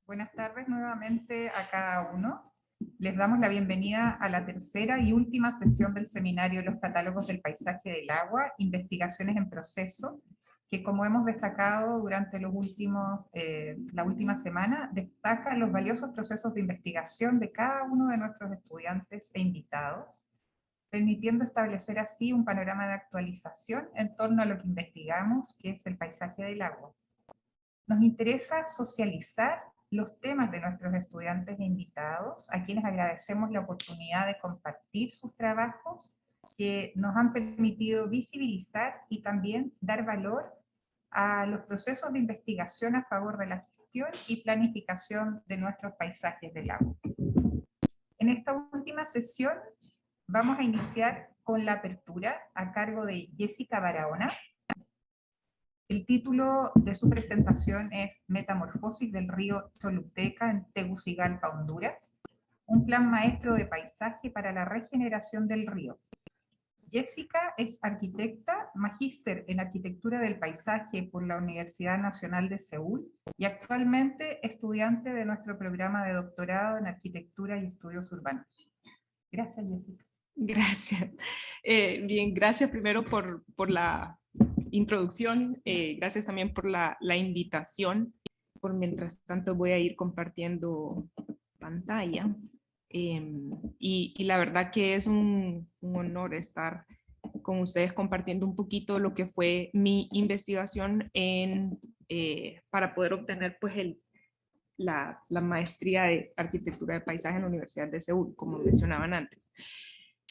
Buenas tardes nuevamente a cada uno. Les damos la bienvenida a la tercera y última sesión del seminario Los catálogos del paisaje del agua, investigaciones en proceso, que como hemos destacado durante la última semana, destaca los valiosos procesos de investigación de cada uno de nuestros estudiantes e invitados, permitiendo establecer así un panorama de actualización en torno a lo que investigamos, que es el paisaje del agua. Nos interesa socializar los temas de nuestros estudiantes e invitados, a quienes agradecemos la oportunidad de compartir sus trabajos que nos han permitido visibilizar y también dar valor a los procesos de investigación a favor de la gestión y planificación de nuestros paisajes del agua. En esta última sesión vamos a iniciar con la apertura a cargo de Jessica Barahona. El título de su presentación es Metamorfosis del río Choluteca en Tegucigalpa, Honduras, un plan maestro de paisaje para la regeneración del río. Jessica es arquitecta, magíster en arquitectura del paisaje por la Universidad Nacional de Seúl y actualmente estudiante de nuestro programa de doctorado en arquitectura y estudios urbanos. Gracias, Jessica. Gracias. Bien, gracias primero por la introducción, gracias también por la invitación. Mientras tanto voy a ir compartiendo pantalla. Y la verdad que es un honor estar con ustedes compartiendo un poquito lo que fue mi investigación para poder obtener pues la maestría de arquitectura de paisaje en la Universidad de Seúl, como mencionaban antes.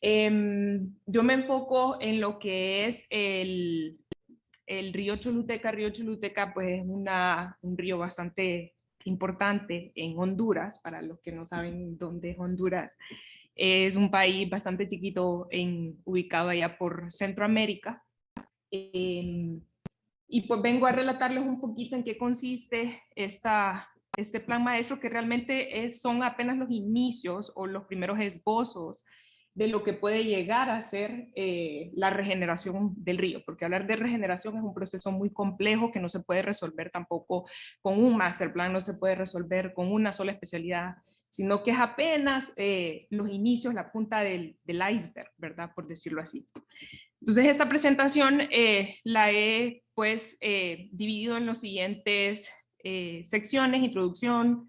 Yo me enfoco en lo que es el río Choluteca. El río Choluteca pues es un río bastante importante en Honduras. Para los que no saben dónde es Honduras, es un país bastante chiquito ubicado allá por Centroamérica. Y pues vengo a relatarles un poquito en qué consiste este plan maestro, que realmente son apenas los inicios o los primeros esbozos de lo que puede llegar a ser la regeneración del río, porque hablar de regeneración es un proceso muy complejo que no se puede resolver tampoco con un master plan, no se puede resolver con una sola especialidad, sino que es apenas los inicios, la punta del iceberg, ¿verdad? Por decirlo así. Entonces esta presentación la he pues dividido en los siguientes secciones: introducción,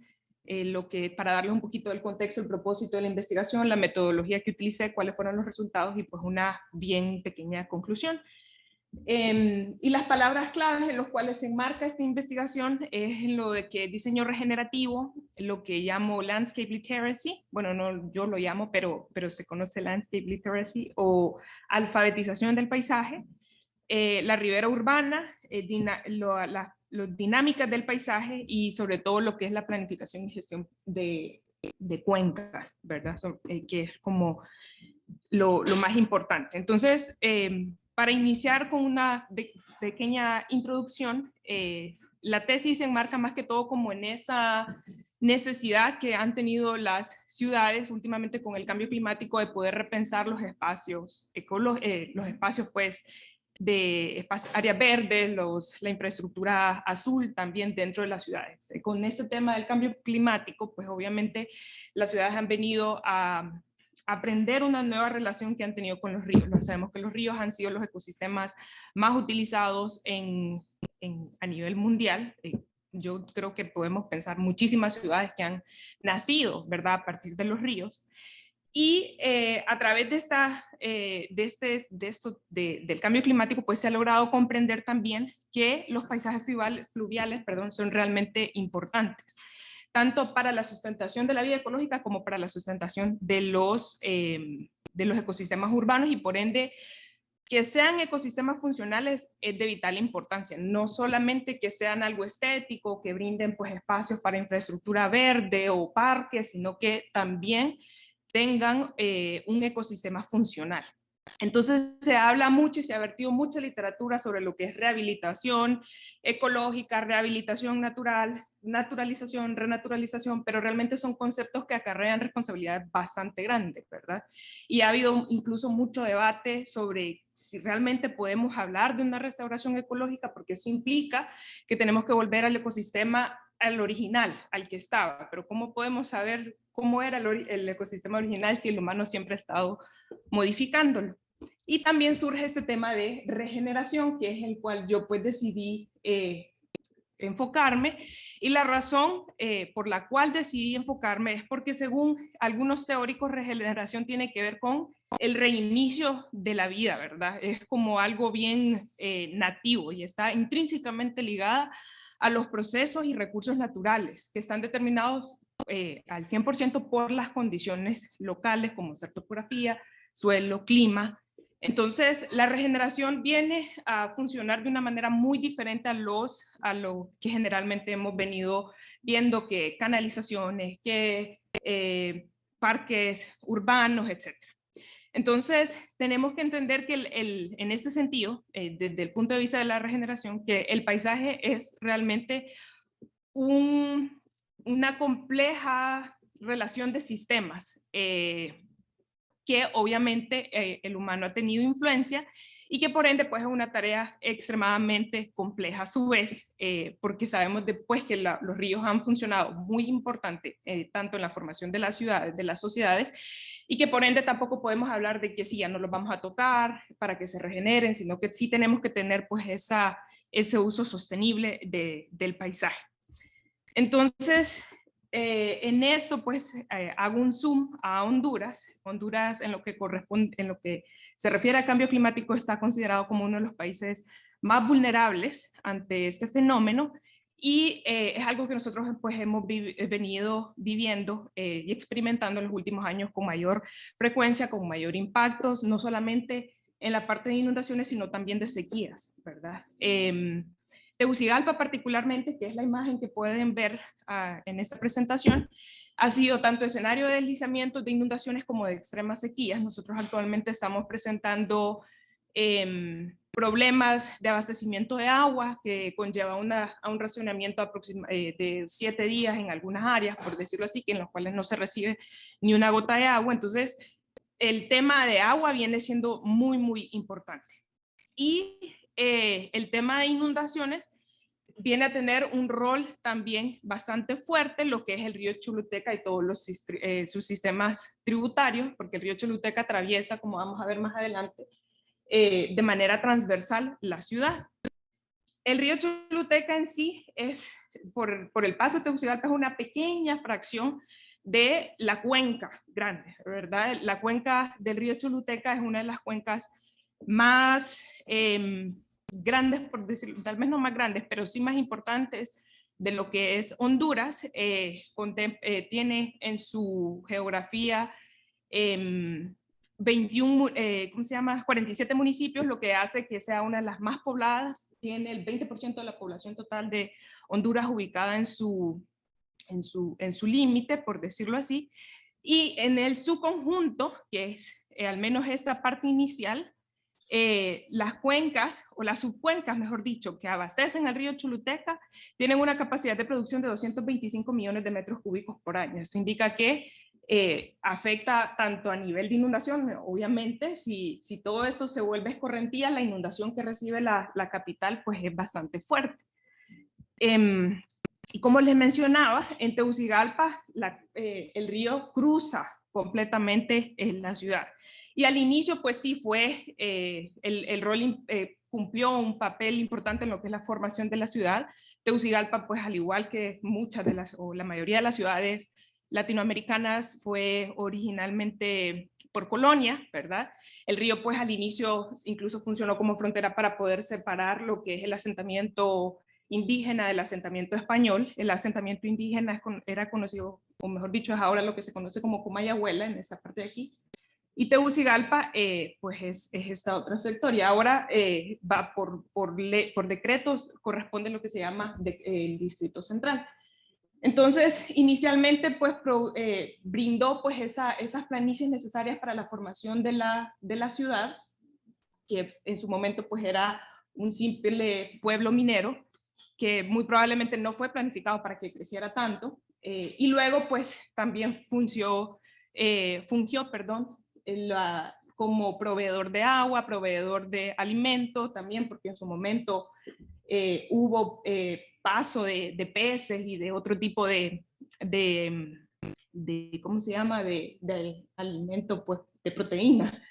para darles un poquito del contexto, el propósito de la investigación, la metodología que utilicé, cuáles fueron los resultados y pues una bien pequeña conclusión. Y las palabras claves en las cuales se enmarca esta investigación es lo de que diseño regenerativo, lo que llamo landscape literacy, bueno, no yo lo llamo, pero se conoce landscape literacy, o alfabetización del paisaje, la ribera urbana, las dinámicas del paisaje y sobre todo lo que es la planificación y gestión de cuencas, ¿verdad? Que es como lo más importante. Entonces, para iniciar con una pequeña introducción, la tesis se enmarca más que todo como en esa necesidad que han tenido las ciudades últimamente con el cambio climático de poder repensar los espacios, los espacios pues de áreas verdes, la infraestructura azul también dentro de las ciudades. Con este tema del cambio climático, pues obviamente las ciudades han venido a aprender una nueva relación que han tenido con los ríos. Sabemos que los ríos han sido los ecosistemas más utilizados a nivel mundial. Yo creo que podemos pensar muchísimas ciudades que han nacido, ¿verdad?, a partir de los ríos. Y a través del cambio climático, pues se ha logrado comprender también que los paisajes fluviales, son realmente importantes, tanto para la sustentación de la vida ecológica como para la sustentación de los ecosistemas urbanos, y por ende que sean ecosistemas funcionales es de vital importancia, no solamente que sean algo estético, que brinden pues espacios para infraestructura verde o parques, sino que también tengan un ecosistema funcional. Entonces se habla mucho y se ha vertido mucha literatura sobre lo que es rehabilitación ecológica, rehabilitación natural, naturalización, renaturalización, pero realmente son conceptos que acarrean responsabilidades bastante grandes, ¿verdad? Y ha habido incluso mucho debate sobre si realmente podemos hablar de una restauración ecológica, porque eso implica que tenemos que volver al ecosistema al original, al que estaba, pero ¿cómo podemos saber cómo era el ecosistema original si el humano siempre ha estado modificándolo? Y también surge este tema de regeneración, que es el cual yo pues decidí enfocarme, y la razón por la cual decidí enfocarme es porque según algunos teóricos regeneración tiene que ver con el reinicio de la vida, ¿verdad? Es como algo bien nativo y está intrínsecamente ligada a los procesos y recursos naturales que están determinados al 100% por las condiciones locales como ser topografía, suelo, clima. Entonces, la regeneración viene a funcionar de una manera muy diferente a lo que generalmente hemos venido viendo, que canalizaciones, que parques urbanos, etc. Entonces, tenemos que entender que en este sentido, desde el punto de vista de la regeneración, que el paisaje es realmente una compleja relación de sistemas que obviamente el humano ha tenido influencia y que por ende pues es una tarea extremadamente compleja a su vez, porque sabemos después que los ríos han funcionado muy importante tanto en la formación de las ciudades, de las sociedades, y que por ende tampoco podemos hablar de que sí, ya no los vamos a tocar para que se regeneren, sino que sí tenemos que tener pues ese uso sostenible del paisaje. Entonces, en esto, pues, hago un zoom a Honduras. Honduras, en lo que corresponde, en lo que se refiere a cambio climático, está considerado como uno de los países más vulnerables ante este fenómeno y es algo que nosotros pues hemos venido viviendo y experimentando en los últimos años con mayor frecuencia, con mayor impacto, no solamente en la parte de inundaciones, sino también de sequías, ¿verdad? Tegucigalpa particularmente, que es la imagen que pueden ver en esta presentación, ha sido tanto escenario de deslizamientos, de inundaciones como de extremas sequías. Nosotros actualmente estamos presentando problemas de abastecimiento de agua que conlleva a un racionamiento de 7 días en algunas áreas, por decirlo así, que en los cuales no se recibe ni una gota de agua. Entonces, el tema de agua viene siendo muy, muy importante. Y el tema de inundaciones viene a tener un rol también bastante fuerte, lo que es el río Choluteca y todos sus sistemas tributarios, porque el río Choluteca atraviesa, como vamos a ver más adelante, de manera transversal la ciudad. El río Choluteca en sí es, por el paso de Tegucigalpa, es una pequeña fracción de la cuenca grande, ¿verdad? La cuenca del río Choluteca es una de las cuencas más grandes, por decirlo, tal vez no más grandes, pero sí más importantes de lo que es Honduras. Tiene en su geografía 21, ¿cómo se llama? 47 municipios, lo que hace que sea una de las más pobladas. Tiene el 20% de la población total de Honduras ubicada en su límite, por decirlo así. Y en su conjunto, que es al menos esta parte inicial, las cuencas, o las subcuencas, mejor dicho, que abastecen al río Choluteca, tienen una capacidad de producción de 225 millones de metros cúbicos por año. Esto indica que afecta tanto a nivel de inundación, obviamente, si todo esto se vuelve escorrentía, la inundación que recibe la capital pues es bastante fuerte. Y como les mencionaba, en Tegucigalpa el río cruza completamente la ciudad. Y al inicio, pues sí fue, el rol cumplió un papel importante en lo que es la formación de la ciudad. Tegucigalpa, pues al igual que muchas o la mayoría de las ciudades latinoamericanas, fue originalmente por colonia, ¿verdad? El río, pues al inicio incluso funcionó como frontera para poder separar lo que es el asentamiento indígena del asentamiento español. El asentamiento indígena era conocido, o mejor dicho, es ahora lo que se conoce como Comayagüela, en esta parte de aquí. Y Tegucigalpa, pues es esta otra sector. Y ahora va por decretos, corresponde a lo que se llama el Distrito Central. Entonces, inicialmente, pues, brindó pues esas planicies necesarias para la formación de la ciudad, que en su momento pues era un simple pueblo minero, que muy probablemente no fue planificado para que creciera tanto, y luego pues también fungió como proveedor de agua, proveedor de alimento también, porque en su momento hubo paso de peces y de otro tipo ¿cómo se llama? De alimento, pues, de proteína.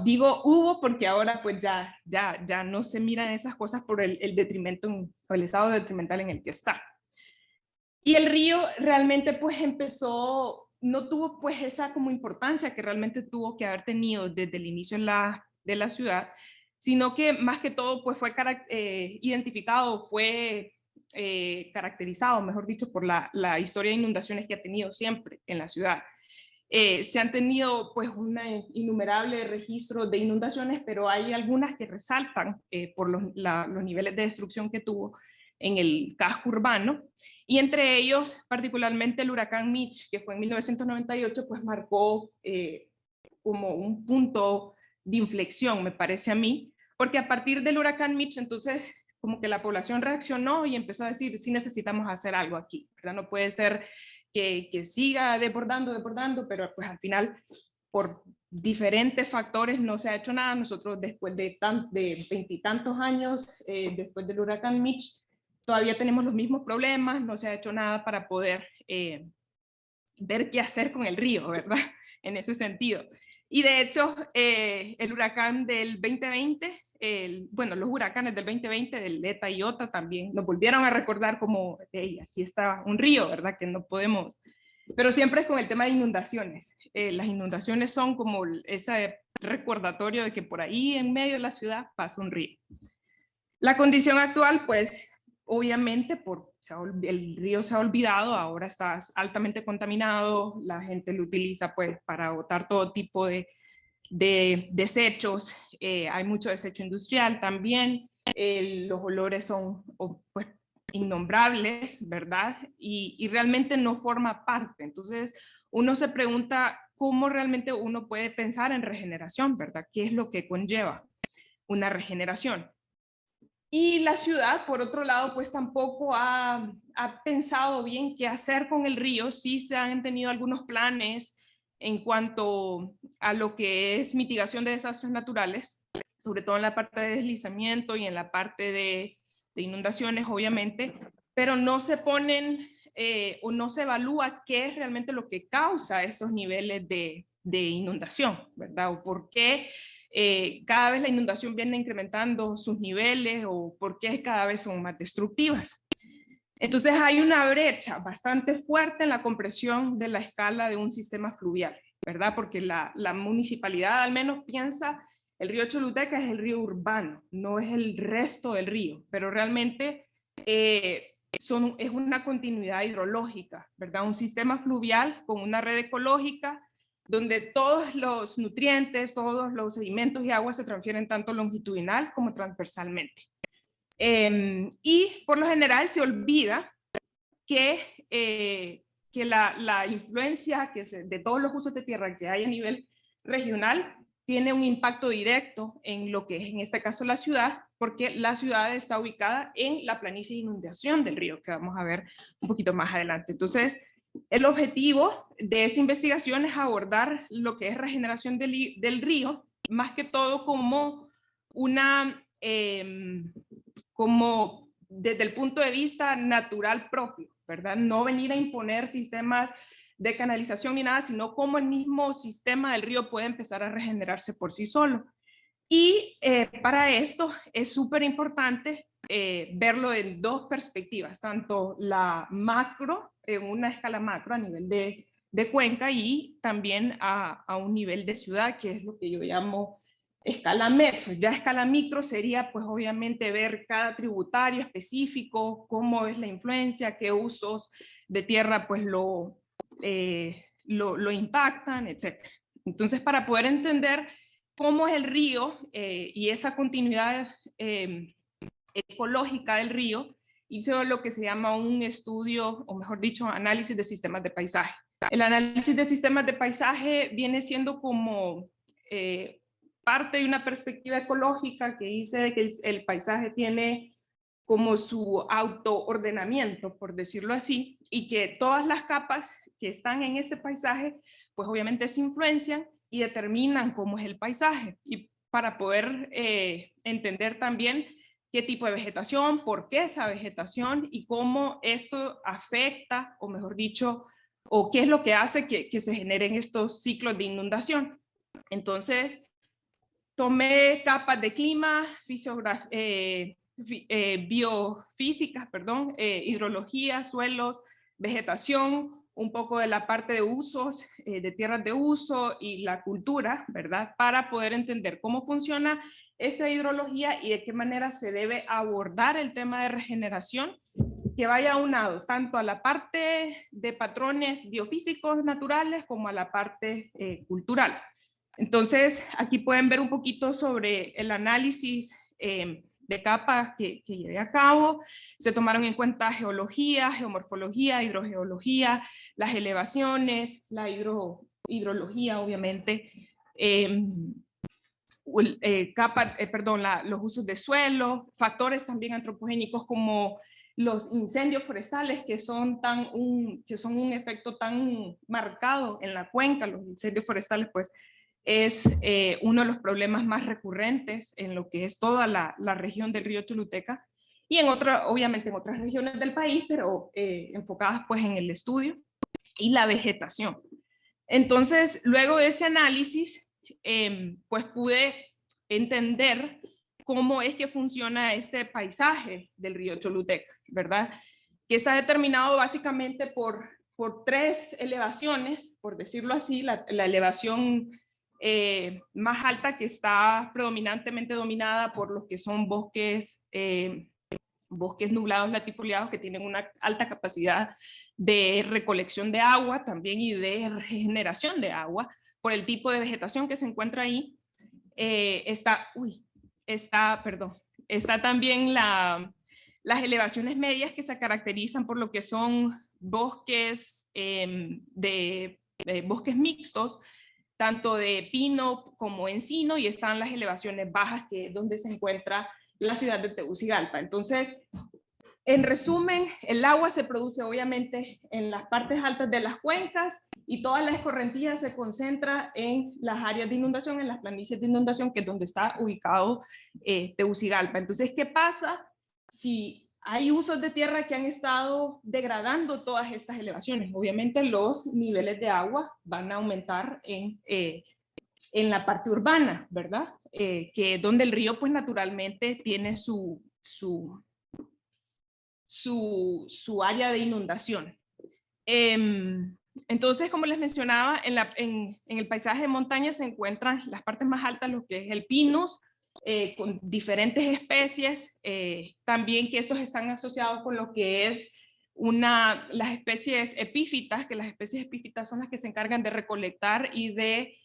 Digo hubo porque ahora pues ya no se miran esas cosas por el detrimento, o el estado detrimental en el que está. Y el río realmente pues empezó, no tuvo pues esa como importancia que realmente tuvo que haber tenido desde el inicio de la ciudad, sino que más que todo pues fue identificado, fue caracterizado, mejor dicho, por la historia de inundaciones que ha tenido siempre en la ciudad. Se han tenido pues un innumerable registro de inundaciones, pero hay algunas que resaltan por los niveles de destrucción que tuvo en el casco urbano, y entre ellos particularmente el huracán Mitch, que fue en 1998, pues marcó como un punto de inflexión, me parece a mí, porque a partir del huracán Mitch, entonces como que la población reaccionó y empezó a decir, sí necesitamos hacer algo aquí, ¿verdad? No puede ser que siga desbordando, pero pues al final por diferentes factores no se ha hecho nada. Nosotros después de veintitantos años, después del huracán Mitch, todavía tenemos los mismos problemas, no se ha hecho nada para poder ver qué hacer con el río, ¿verdad? En ese sentido. Y de hecho, el huracán del 2020, bueno, los huracanes del 2020, del ETA y OTA también nos volvieron a recordar como, hey, aquí está un río, ¿verdad? Que no podemos, pero siempre es con el tema de inundaciones. Las inundaciones son como ese recordatorio de que por ahí en medio de la ciudad pasa un río. La condición actual, pues, obviamente, el río se ha olvidado, ahora está altamente contaminado, la gente lo utiliza pues para botar todo tipo de desechos, hay mucho desecho industrial también, los olores son pues innombrables, ¿verdad? Y realmente no forma parte. Entonces, uno se pregunta cómo realmente uno puede pensar en regeneración, ¿verdad? ¿Qué es lo que conlleva una regeneración? Y la ciudad, por otro lado, pues tampoco ha pensado bien qué hacer con el río. Sí se han tenido algunos planes en cuanto a lo que es mitigación de desastres naturales, sobre todo en la parte de deslizamiento y en la parte de inundaciones, obviamente, pero no se ponen o no se evalúa qué es realmente lo que causa estos niveles de inundación, ¿verdad? O por qué cada vez la inundación viene incrementando sus niveles o por qué cada vez son más destructivas. Entonces hay una brecha bastante fuerte en la comprensión de la escala de un sistema fluvial, ¿verdad? Porque la municipalidad al menos piensa el río Choluteca es el río urbano, no es el resto del río, pero realmente es una continuidad hidrológica, ¿verdad? Un sistema fluvial con una red ecológica donde todos los nutrientes, todos los sedimentos y agua se transfieren tanto longitudinal como transversalmente. Y por lo general se olvida que la influencia de todos los usos de tierra que hay a nivel regional tiene un impacto directo en lo que es en este caso la ciudad, porque la ciudad está ubicada en la planicie de inundación del río, que vamos a ver un poquito más adelante. Entonces, el objetivo de esta investigación es abordar lo que es regeneración del río, más que todo como como desde el punto de vista natural propio, ¿verdad? No venir a imponer sistemas de canalización ni nada, sino cómo el mismo sistema del río puede empezar a regenerarse por sí solo. Y para esto es súper importante verlo en dos perspectivas, tanto la macro, en una escala macro a nivel de cuenca y también a un nivel de ciudad, que es lo que yo llamo escala meso. Ya escala micro sería pues obviamente ver cada tributario específico, cómo es la influencia, qué usos de tierra pues lo impactan, etc. Entonces, para poder entender cómo es el río y esa continuidad ecológica del río, hizo lo que se llama un estudio, o mejor dicho, análisis de sistemas de paisaje. El análisis de sistemas de paisaje viene siendo como parte de una perspectiva ecológica que dice de que el paisaje tiene como su autoordenamiento, por decirlo así, y que todas las capas que están en este paisaje, pues obviamente se influencian y determinan cómo es el paisaje. Y para poder entender también qué tipo de vegetación, por qué esa vegetación y cómo esto afecta, o mejor dicho, o qué es lo que hace que se generen estos ciclos de inundación. Entonces, tomé capas de clima, biofísicas, perdón, hidrología, suelos, vegetación, un poco de la parte de usos, de tierras de uso y la cultura, ¿verdad? Para poder entender cómo funciona esa hidrología y de qué manera se debe abordar el tema de regeneración, que vaya aunado tanto a la parte de patrones biofísicos naturales como a la parte cultural. Entonces, aquí pueden ver un poquito sobre el análisis de capas que llevé a cabo. Se tomaron en cuenta geología, geomorfología, hidrogeología, las elevaciones, la hidrología, obviamente, los usos de suelo, factores también antropogénicos como los incendios forestales, que son un efecto tan marcado en la cuenca. Los incendios forestales, pues, es uno de los problemas más recurrentes en lo que es toda la región del río Choluteca y obviamente en otras regiones del país, pero enfocadas pues en el estudio y la vegetación. Entonces, luego de ese análisis, pues pude entender cómo es que funciona este paisaje del río Choluteca, ¿verdad? Que está determinado básicamente por 3 elevaciones, por decirlo así, la elevación más alta, que está predominantemente dominada por lo que son bosques nublados latifoliados, que tienen una alta capacidad de recolección de agua también y de regeneración de agua por el tipo de vegetación que se encuentra ahí. Está también las elevaciones medias, que se caracterizan por lo que son bosques bosques mixtos, tanto de pino como encino, y están las elevaciones bajas, que es donde se encuentra la ciudad de Tegucigalpa. Entonces, en resumen, el agua se produce obviamente en las partes altas de las cuencas y toda la escorrentía se concentra en las áreas de inundación, en las planicies de inundación, que es donde está ubicado Tegucigalpa. Entonces, ¿qué pasa si hay usos de tierra que han estado degradando todas estas elevaciones? Obviamente los niveles de agua van a aumentar en la parte urbana, ¿verdad? Que es donde el río pues naturalmente tiene su área de inundación. Entonces, como les mencionaba, en el paisaje de montaña se encuentran las partes más altas, lo que es el pinus, con diferentes especies, también que estos están asociados con lo que es las especies epífitas, que las especies epífitas son las que se encargan de recolectar y de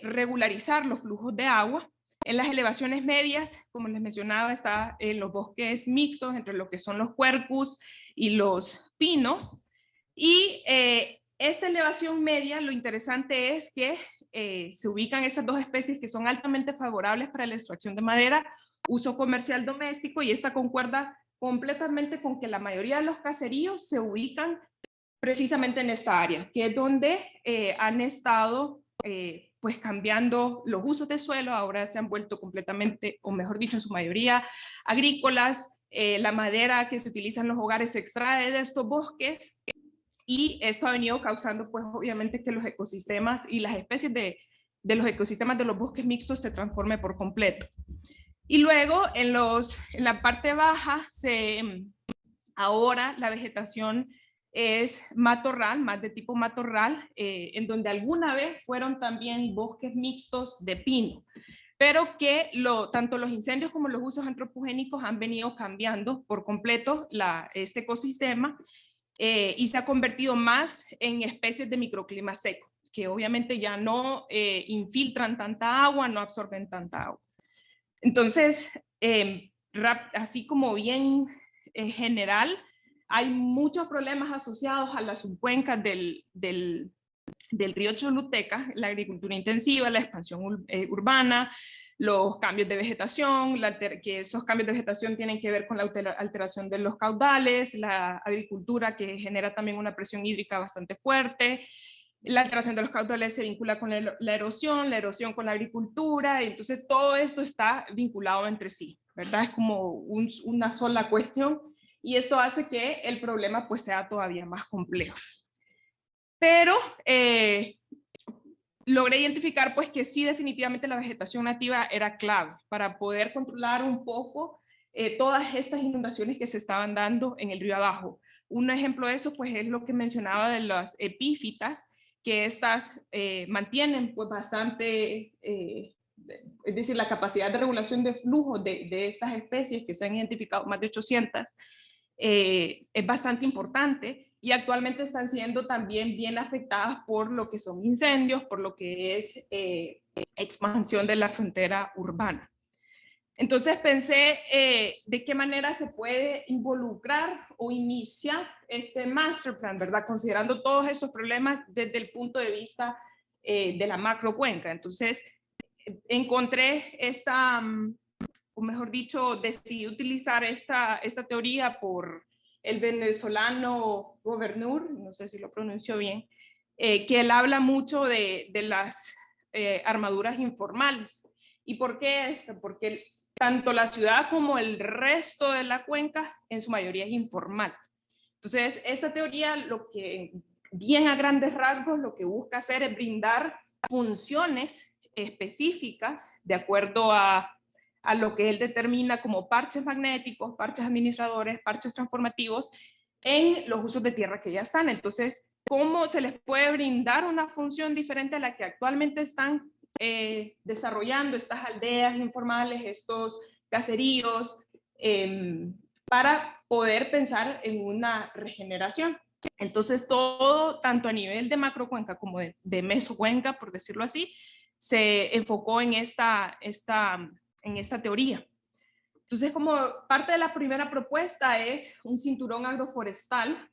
regularizar los flujos de agua. En las elevaciones medias, como les mencionaba, está en los bosques mixtos entre lo que son los quercus y los pinos. Y esta elevación media, lo interesante es que se ubican esas 2 especies que son altamente favorables para la extracción de madera, uso comercial doméstico, y esta concuerda completamente con que la mayoría de los caseríos se ubican precisamente en esta área, que es donde han estado pues cambiando los usos de suelo. Ahora se han vuelto completamente, o mejor dicho, en su mayoría agrícolas. La madera que se utiliza en los hogares se extrae de estos bosques, y esto ha venido causando pues obviamente que los ecosistemas y las especies de los ecosistemas de los bosques mixtos se transformen por completo. Y luego en la parte baja ahora la vegetación es matorral, más de tipo matorral, en donde alguna vez fueron también bosques mixtos de pino, pero que tanto los incendios como los usos antropogénicos han venido cambiando por completo este ecosistema, y se ha convertido más en especies de microclima seco, que obviamente ya no infiltran tanta agua, no absorben tanta agua. Entonces, así como bien general, hay muchos problemas asociados a las subcuencas del río Choluteca: la agricultura intensiva, la expansión urbana, los cambios de vegetación, que esos cambios de vegetación tienen que ver con la alteración de los caudales, la agricultura que genera también una presión hídrica bastante fuerte. La alteración de los caudales se vincula con la erosión con la agricultura, y entonces todo esto está vinculado entre sí. ¿verdad? Es como una sola cuestión y esto hace que el problema pues sea todavía más complejo. Pero logré identificar pues que sí, definitivamente la vegetación nativa era clave para poder controlar un poco todas estas inundaciones que se estaban dando en el río abajo. Un ejemplo de eso pues es lo que mencionaba de las epífitas, que estas mantienen pues bastante, es decir, la capacidad de regulación de flujo de estas especies que se han identificado, más de 800, es bastante importante y actualmente están siendo también bien afectadas por lo que son incendios, por lo que es expansión de la frontera urbana. Entonces pensé de qué manera se puede involucrar o iniciar este master plan, ¿verdad? Considerando todos esos problemas desde el punto de vista de la macrocuenca. Entonces encontré esta, o mejor dicho, decidí utilizar esta teoría por el venezolano Governur, no sé si lo pronuncio bien, que él habla mucho de las armaduras informales. ¿Y por qué esto? Porque tanto la ciudad como el resto de la cuenca en su mayoría es informal. Entonces, esta teoría lo que, bien a grandes rasgos, lo que busca hacer es brindar funciones específicas de acuerdo a lo que él determina como parches magnéticos, parches administradores, parches transformativos en los usos de tierra que ya están. Entonces, ¿cómo se les puede brindar una función diferente a la que actualmente están desarrollando estas aldeas informales, estos caseríos, para poder pensar en una regeneración? Entonces, todo, tanto a nivel de macrocuenca como de mesocuenca, por decirlo así, se enfocó en esta teoría. Entonces, como parte de la primera propuesta es un cinturón agroforestal,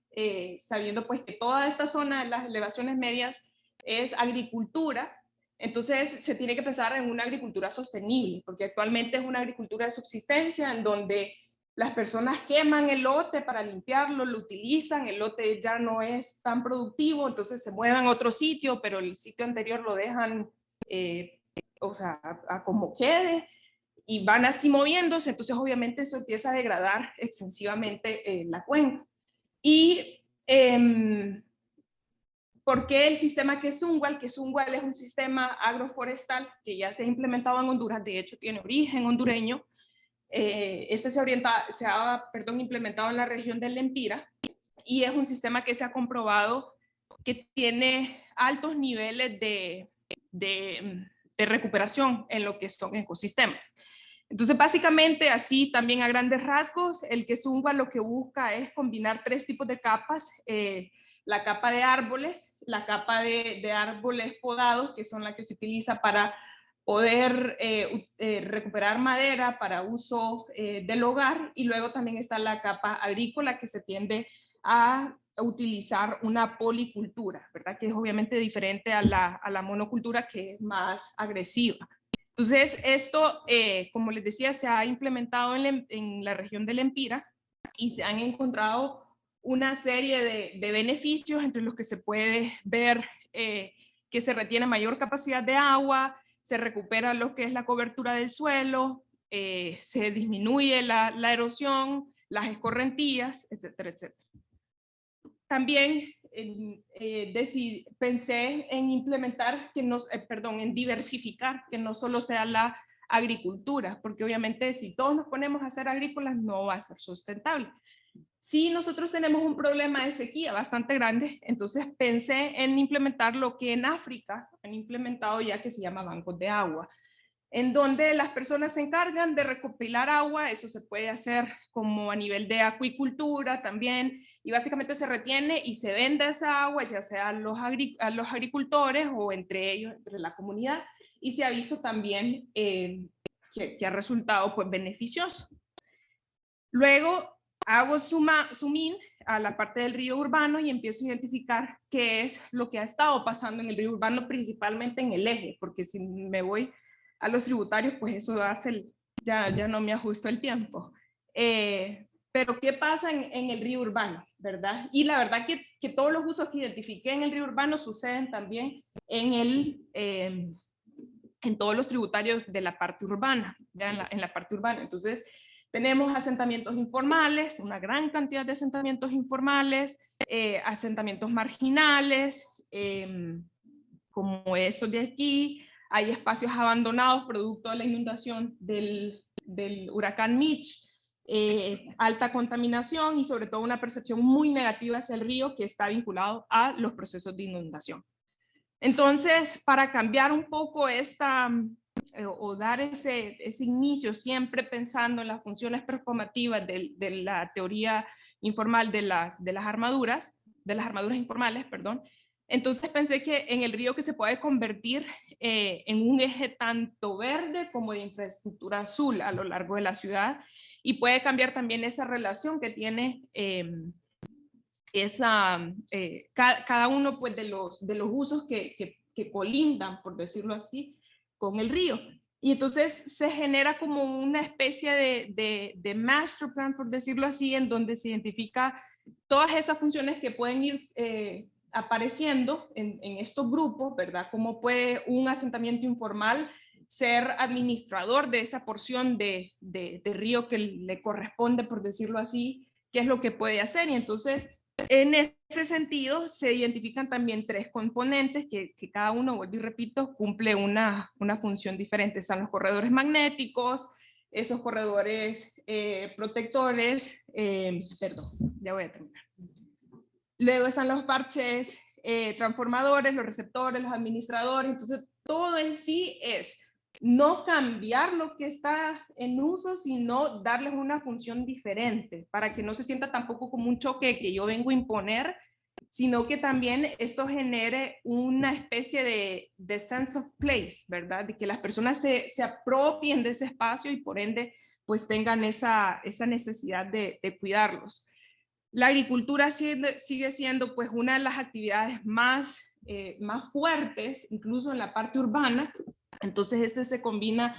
sabiendo pues que toda esta zona de las elevaciones medias es agricultura. Entonces se tiene que pensar en una agricultura sostenible, porque actualmente es una agricultura de subsistencia en donde las personas queman el lote para limpiarlo, lo utilizan, el lote ya no es tan productivo, entonces se mueven a otro sitio, pero el sitio anterior lo dejan, o sea, a como quede, y van así moviéndose, entonces obviamente eso empieza a degradar extensivamente la cuenca. Y ¿por qué el sistema Quezungual? Quezungual es un sistema agroforestal que ya se ha implementado en Honduras, de hecho tiene origen hondureño. Este se ha implementado en la región del Lempira y es un sistema que se ha comprobado que tiene altos niveles de recuperación en lo que son ecosistemas. Entonces, básicamente, así también a grandes rasgos, el Quezungual lo que busca es combinar tres tipos de capas, la capa de árboles, la capa de árboles podados, que son las que se utiliza para poder recuperar madera para uso del hogar, y luego también está la capa agrícola que se tiende a utilizar una policultura, ¿verdad? Que es obviamente diferente a la monocultura, que es más agresiva. Entonces, esto, como les decía, se ha implementado en la región del Lempira y se han encontrado una serie de beneficios, entre los que se puede ver que se retiene mayor capacidad de agua, se recupera lo que es la cobertura del suelo, se disminuye la erosión, las escorrentías, etcétera, etcétera. También pensé en implementar, en diversificar, que no solo sea la agricultura, porque obviamente si todos nos ponemos a hacer agrícolas no va a ser sustentable. Si nosotros tenemos un problema de sequía bastante grande, entonces pensé en implementar lo que en África han implementado ya, que se llama bancos de agua, en donde las personas se encargan de recopilar agua. Eso se puede hacer como a nivel de acuicultura también, y básicamente se retiene y se vende esa agua, ya sea a los agricultores o entre ellos, entre la comunidad, y se ha visto también que ha resultado pues beneficioso. Luego hago zoom in a la parte del río urbano y empiezo a identificar qué es lo que ha estado pasando en el río urbano, principalmente en el eje, porque si me voy a los tributarios, pues eso hace, ya no me ajusto el tiempo. Pero ¿qué pasa en el río urbano, verdad? Y la verdad que todos los usos que identifiqué en el río urbano suceden también en en todos los tributarios de la parte urbana, ya en la parte urbana. Entonces, tenemos asentamientos informales, una gran cantidad de asentamientos informales, asentamientos marginales, como esos de aquí. Hay espacios abandonados producto de la inundación del huracán Mitch, alta contaminación y sobre todo una percepción muy negativa hacia el río que está vinculado a los procesos de inundación. Entonces, para cambiar un poco o dar ese inicio, siempre pensando en las funciones performativas de la teoría informal de las armaduras informales, perdón. Entonces pensé que en el río que se puede convertir en un eje tanto verde como de infraestructura azul a lo largo de la ciudad, y puede cambiar también esa relación que tiene cada uno pues, de los usos que colindan, por decirlo así, con el río. Y entonces se genera como una especie de master plan, por decirlo así, en donde se identifica todas esas funciones que pueden ir apareciendo en estos grupos, ¿verdad? Cómo puede un asentamiento informal ser administrador de esa porción de río que le corresponde, por decirlo así, qué es lo que puede hacer. Y entonces, en ese sentido, se identifican también 3 componentes que cada uno, vuelvo y repito, cumple una función diferente. Están los corredores magnéticos, esos corredores protectores, perdón, ya voy a terminar. Luego están los parches transformadores, los receptores, los administradores. Entonces, todo en sí es no cambiar lo que está en uso, sino darles una función diferente, para que no se sienta tampoco como un choque que yo vengo a imponer, sino que también esto genere una especie de sense of place, ¿verdad? De que las personas se apropien de ese espacio y por ende pues tengan esa necesidad de cuidarlos. La agricultura sigue siendo pues una de las actividades más fuertes, incluso en la parte urbana. Entonces se combina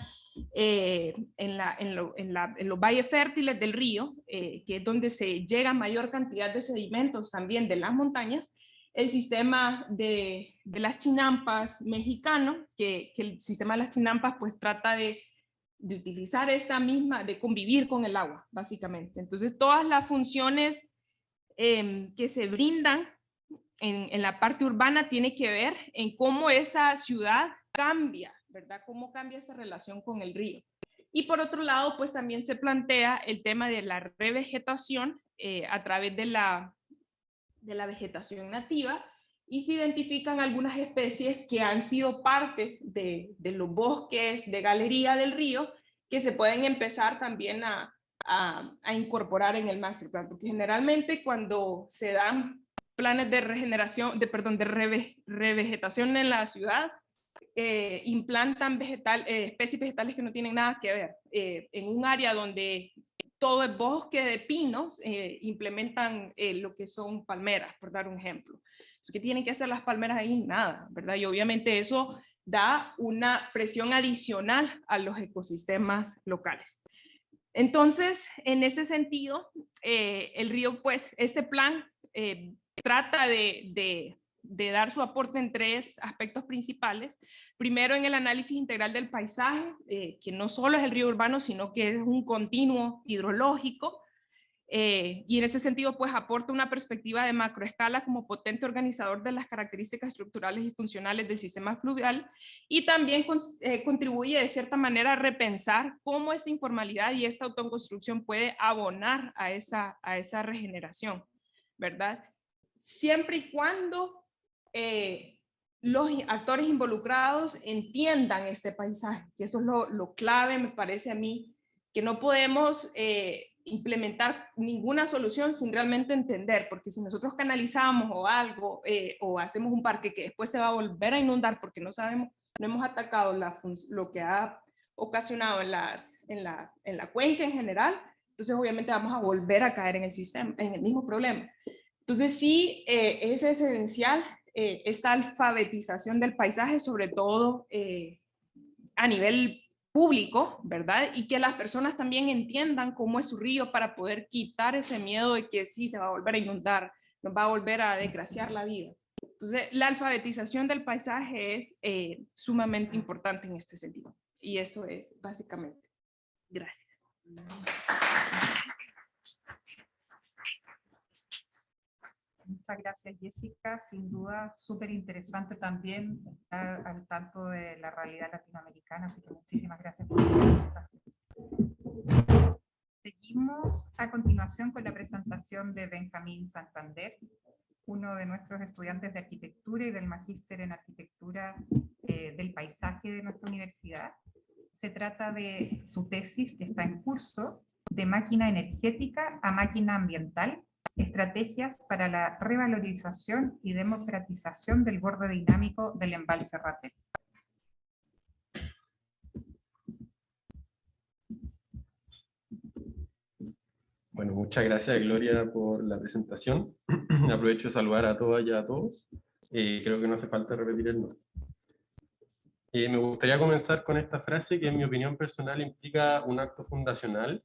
en los valles fértiles del río, que es donde se llega mayor cantidad de sedimentos también de las montañas, el sistema de las chinampas mexicano, que el sistema de las chinampas pues trata de utilizar de convivir con el agua, básicamente. Entonces todas las funciones que se brindan en la parte urbana tiene que ver en cómo esa ciudad cambia, ¿verdad? Cómo cambia esa relación con el río. Y por otro lado, pues también se plantea el tema de la revegetación a través de la vegetación nativa, y se identifican algunas especies que han sido parte de los bosques de galería del río, que se pueden empezar también a incorporar en el master plan, porque generalmente cuando se dan planes de regeneración, de revegetación en la ciudad, implantan especies vegetales que no tienen nada que ver. En un área donde todo el bosque de pinos, implementan lo que son palmeras, por dar un ejemplo. ¿Qué tienen que hacer las palmeras ahí? Nada, ¿verdad? Y obviamente eso da una presión adicional a los ecosistemas locales. Entonces, en ese sentido, el río, pues, este plan trata de dar su aporte en 3 aspectos principales. Primero, en el análisis integral del paisaje, que no solo es el río urbano, sino que es un continuo hidrológico, y en ese sentido, pues, aporta una perspectiva de macroescala como potente organizador de las características estructurales y funcionales del sistema fluvial, y también contribuye de cierta manera a repensar cómo esta informalidad y esta autoconstrucción puede abonar a esa regeneración, ¿verdad? Siempre y cuando los actores involucrados entiendan este paisaje, que eso es lo clave, me parece a mí, que no podemos implementar ninguna solución sin realmente entender, porque si nosotros canalizamos o algo, o hacemos un parque que después se va a volver a inundar porque no sabemos, no hemos atacado lo que ha ocasionado en la cuenca en general, entonces obviamente vamos a volver a caer en el sistema, en el mismo problema. Entonces sí, es esencial esta alfabetización del paisaje, sobre todo a nivel público, ¿verdad? Y que las personas también entiendan cómo es su río para poder quitar ese miedo de que sí se va a volver a inundar, nos va a volver a desgraciar la vida. Entonces, la alfabetización del paisaje es sumamente importante en este sentido. Y eso es básicamente. Gracias. Muchas gracias, Jessica. Sin duda, súper interesante también estar al tanto de la realidad latinoamericana, así que muchísimas gracias por tu presentación. Seguimos a continuación con la presentación de Benjamín Santander, uno de nuestros estudiantes de arquitectura y del magíster en arquitectura del paisaje de nuestra universidad. Se trata de su tesis que está en curso, de máquina energética a máquina ambiental, estrategias para la revalorización y democratización del borde dinámico del embalse Rapel. Bueno, muchas gracias, Gloria, por la presentación. Aprovecho de saludar a todas y a todos. Creo que no hace falta repetir el nombre. Me gustaría comenzar con esta frase que en mi opinión personal implica un acto fundacional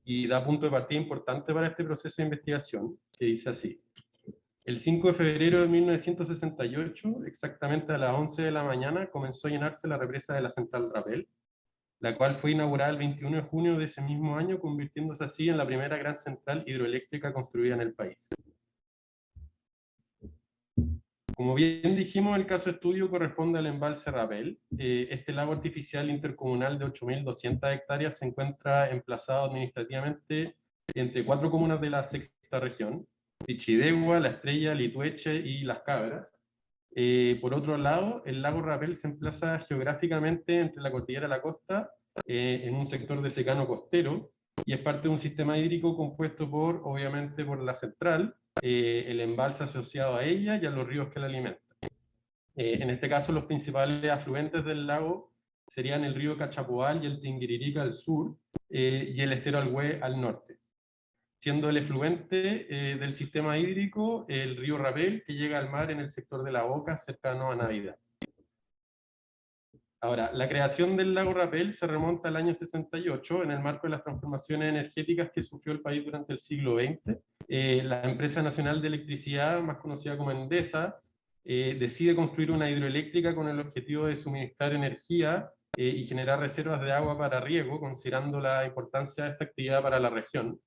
y da punto de partida importante para este proceso de investigación, que dice así. El 5 de febrero de 1968, exactamente a las 11 de la mañana, comenzó a llenarse la represa de la Central Rapel, la cual fue inaugurada el 21 de junio de ese mismo año, convirtiéndose así en la primera gran central hidroeléctrica construida en el país. Como bien dijimos, el caso de estudio corresponde al embalse Rapel. Este lago artificial intercomunal de 8.200 hectáreas se encuentra emplazado administrativamente entre 4 comunas de la sexta región, Pichidegua, La Estrella, Litueche y Las Cabras. Por otro lado, el lago Rapel se emplaza geográficamente entre la cordillera y la costa, en un sector de secano costero, y es parte de un sistema hídrico compuesto por, obviamente, por la central, el embalse asociado a ella y a los ríos que la alimentan. En este caso, los principales afluentes del lago serían el río Cachapoal y el Tinguiririca al sur, y el estero Alhué al norte, siendo el efluente del sistema hídrico el río Rapel, que llega al mar en el sector de La Boca, cercano a Navidad. Ahora, la creación del lago Rapel se remonta al año 68, en el marco de las transformaciones energéticas que sufrió el país durante el siglo XX. La Empresa Nacional de Electricidad, más conocida como Endesa, decide construir una hidroeléctrica con el objetivo de suministrar energía y generar reservas de agua para riego, considerando la importancia de esta actividad para la región.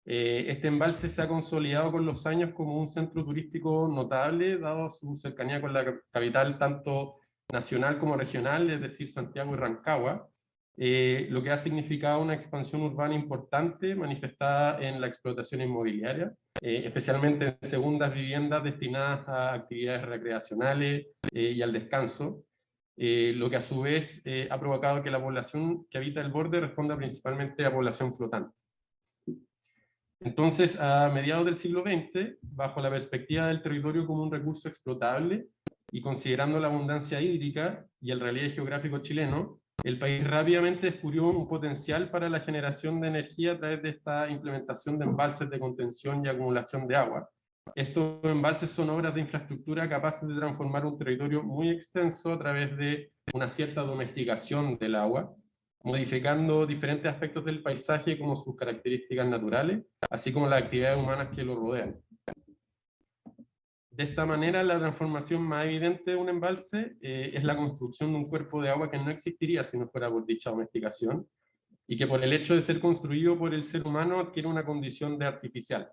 Este embalse se ha consolidado con los años como un centro turístico notable, dado su cercanía con la capital tanto nacional como regional, es decir, Santiago y Rancagua, lo que ha significado una expansión urbana importante manifestada en la explotación inmobiliaria, especialmente en segundas viviendas destinadas a actividades recreacionales y al descanso, lo que a su vez ha provocado que la población que habita el borde responda principalmente a población flotante. Entonces, a mediados del siglo XX, bajo la perspectiva del territorio como un recurso explotable y considerando la abundancia hídrica y el relieve geográfico chileno, el país rápidamente descubrió un potencial para la generación de energía a través de esta implementación de embalses de contención y acumulación de agua. Estos embalses son obras de infraestructura capaces de transformar un territorio muy extenso a través de una cierta domesticación del agua, modificando diferentes aspectos del paisaje como sus características naturales, así como las actividades humanas que lo rodean. De esta manera, la transformación más evidente de un embalse es la construcción de un cuerpo de agua que no existiría si no fuera por dicha domesticación, y que por el hecho de ser construido por el ser humano adquiere una condición de artificial.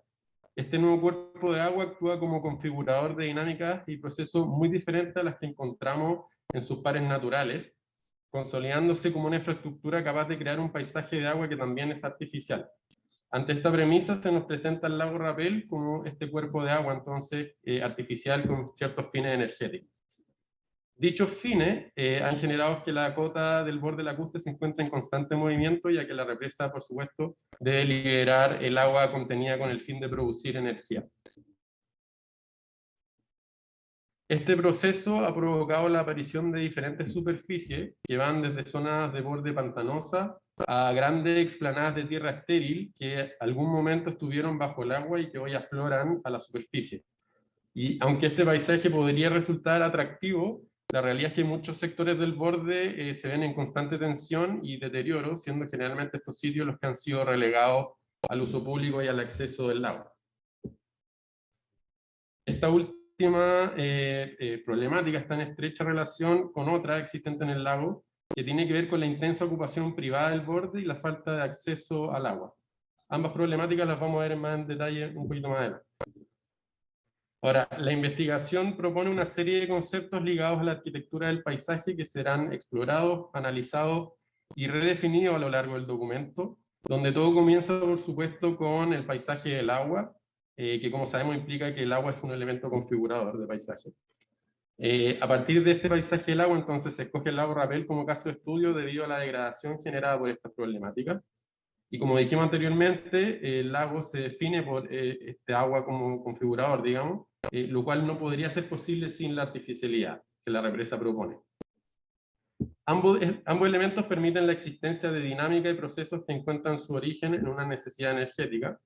Este nuevo cuerpo de agua actúa como configurador de dinámicas y procesos muy diferentes a las que encontramos en sus pares naturales, consolidándose como una infraestructura capaz de crear un paisaje de agua que también es artificial. Ante esta premisa se nos presenta el lago Rapel como este cuerpo de agua entonces artificial con ciertos fines energéticos. Dichos fines han generado que la cota del borde lacustre se encuentre en constante movimiento, ya que la represa, por supuesto, debe liberar el agua contenida con el fin de producir energía. Este proceso ha provocado la aparición de diferentes superficies que van desde zonas de borde pantanosa a grandes explanadas de tierra estéril que algún momento estuvieron bajo el agua y que hoy afloran a la superficie. Y aunque este paisaje podría resultar atractivo, la realidad es que muchos sectores del borde se ven en constante tensión y deterioro, siendo generalmente estos sitios los que han sido relegados al uso público y al acceso del agua. Esta última última problemática está en estrecha relación con otra existente en el lago, que tiene que ver con la intensa ocupación privada del borde y la falta de acceso al agua. Ambas problemáticas las vamos a ver más en detalle un poquito más adelante. Ahora, la investigación propone una serie de conceptos ligados a la arquitectura del paisaje que serán explorados, analizados y redefinidos a lo largo del documento, donde todo comienza, por supuesto, con el paisaje del agua, que como sabemos implica que el agua es un elemento configurador de paisaje. A partir de este paisaje del agua, entonces, se escoge el lago Rapel como caso de estudio debido a la degradación generada por estas problemáticas. Y como dijimos anteriormente, el lago se define por este agua como configurador, digamos, lo cual no podría ser posible sin la artificialidad que la represa propone. Ambos elementos permiten la existencia de dinámica y procesos que encuentran su origen en una necesidad energética,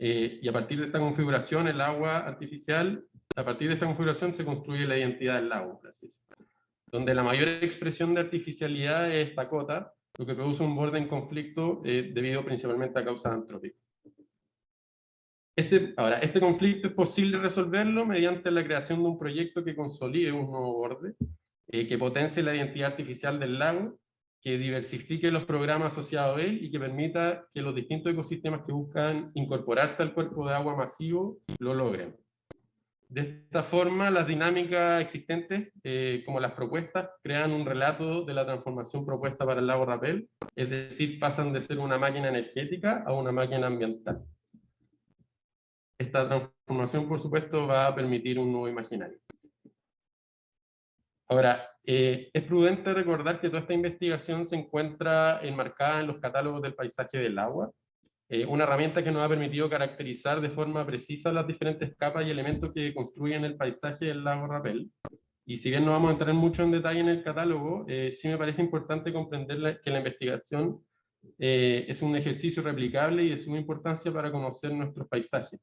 y a partir de esta configuración, el agua artificial, a partir de esta configuración se construye la identidad del lago, donde la mayor expresión de artificialidad es esta cota, lo que produce un borde en conflicto debido principalmente a causas antrópicas. Este conflicto es posible resolverlo mediante la creación de un proyecto que consolide un nuevo borde, que potencie la identidad artificial del lago, que diversifique los programas asociados a él y que permita que los distintos ecosistemas que buscan incorporarse al cuerpo de agua masivo lo logren. De esta forma, las dinámicas existentes, como las propuestas, crean un relato de la transformación propuesta para el lago Rapel, es decir, pasan de ser una máquina energética a una máquina ambiental. Esta transformación, por supuesto, va a permitir un nuevo imaginario. Ahora, es prudente recordar que toda esta investigación se encuentra enmarcada en los catálogos del paisaje del agua, una herramienta que nos ha permitido caracterizar de forma precisa las diferentes capas y elementos que construyen el paisaje del lago Rapel. Y si bien no vamos a entrar mucho en detalle en el catálogo, sí me parece importante comprender que la investigación es un ejercicio replicable y de suma importancia para conocer nuestros paisajes.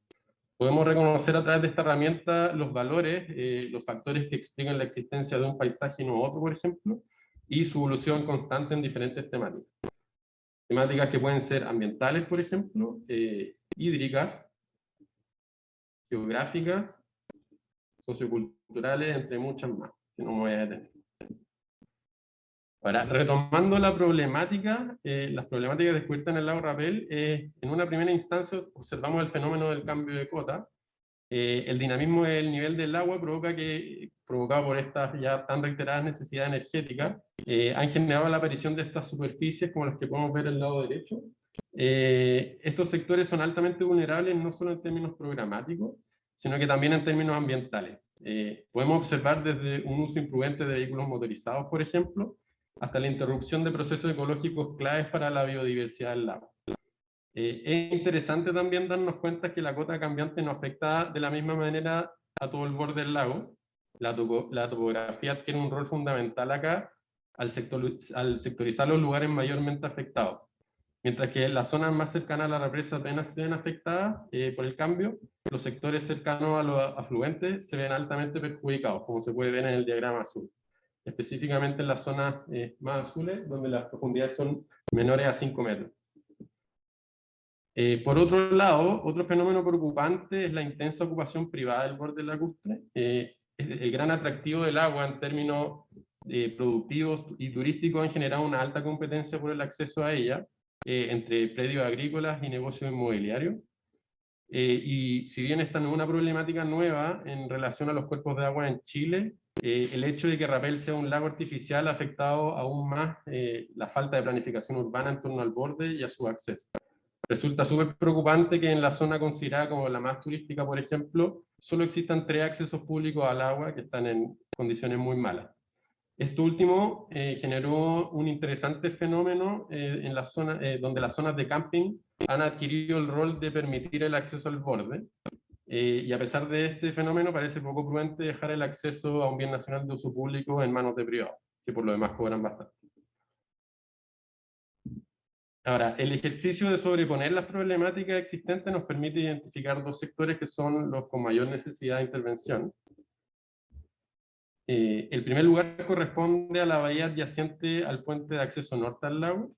Podemos reconocer a través de esta herramienta los valores, los factores que explican la existencia de un paisaje y no otro, por ejemplo, y su evolución constante en diferentes temáticas. Temáticas que pueden ser ambientales, por ejemplo, hídricas, geográficas, socioculturales, entre muchas más, que no me voy a detener. Ahora, retomando la problemática, las problemáticas descubiertas en el lago Rapel, en una primera instancia observamos el fenómeno del cambio de cota. El dinamismo del nivel del agua provocado por estas ya tan reiteradas necesidades energéticas, han generado la aparición de estas superficies como las que podemos ver al lado derecho. Estos sectores son altamente vulnerables no solo en términos programáticos, sino que también en términos ambientales. Podemos observar desde un uso imprudente de vehículos motorizados, por ejemplo, hasta la interrupción de procesos ecológicos claves para la biodiversidad del lago. Es interesante también darnos cuenta que la cota cambiante no afecta de la misma manera a todo el borde del lago. La topografía adquiere un rol fundamental acá al sectorizar los lugares mayormente afectados. Mientras que las zonas más cercanas a la represa apenas se ven afectadas por el cambio, los sectores cercanos a los afluentes se ven altamente perjudicados, como se puede ver en el diagrama azul. Específicamente en las zonas más azules, donde las profundidades son menores a 5 metros. Por otro lado, otro fenómeno preocupante es la intensa ocupación privada del borde lacustre. El gran atractivo del agua en términos productivos y turísticos han generado una alta competencia por el acceso a ella entre predios agrícolas y negocios inmobiliarios. Y si bien esta no es una problemática nueva en relación a los cuerpos de agua en Chile, el hecho de que Rapel sea un lago artificial ha afectado aún más la falta de planificación urbana en torno al borde y a su acceso. Resulta súper preocupante que en la zona considerada como la más turística, por ejemplo, solo existan 3 accesos públicos al agua que están en condiciones muy malas. Esto último generó un interesante fenómeno en la zona, donde las zonas de camping han adquirido el rol de permitir el acceso al borde. Y a pesar de este fenómeno, parece poco prudente dejar el acceso a un bien nacional de uso público en manos de privados, que por lo demás cobran bastante. Ahora, el ejercicio de sobreponer las problemáticas existentes nos permite identificar 2 sectores que son los con mayor necesidad de intervención. El primer lugar corresponde a la bahía adyacente al puente de acceso norte al lago,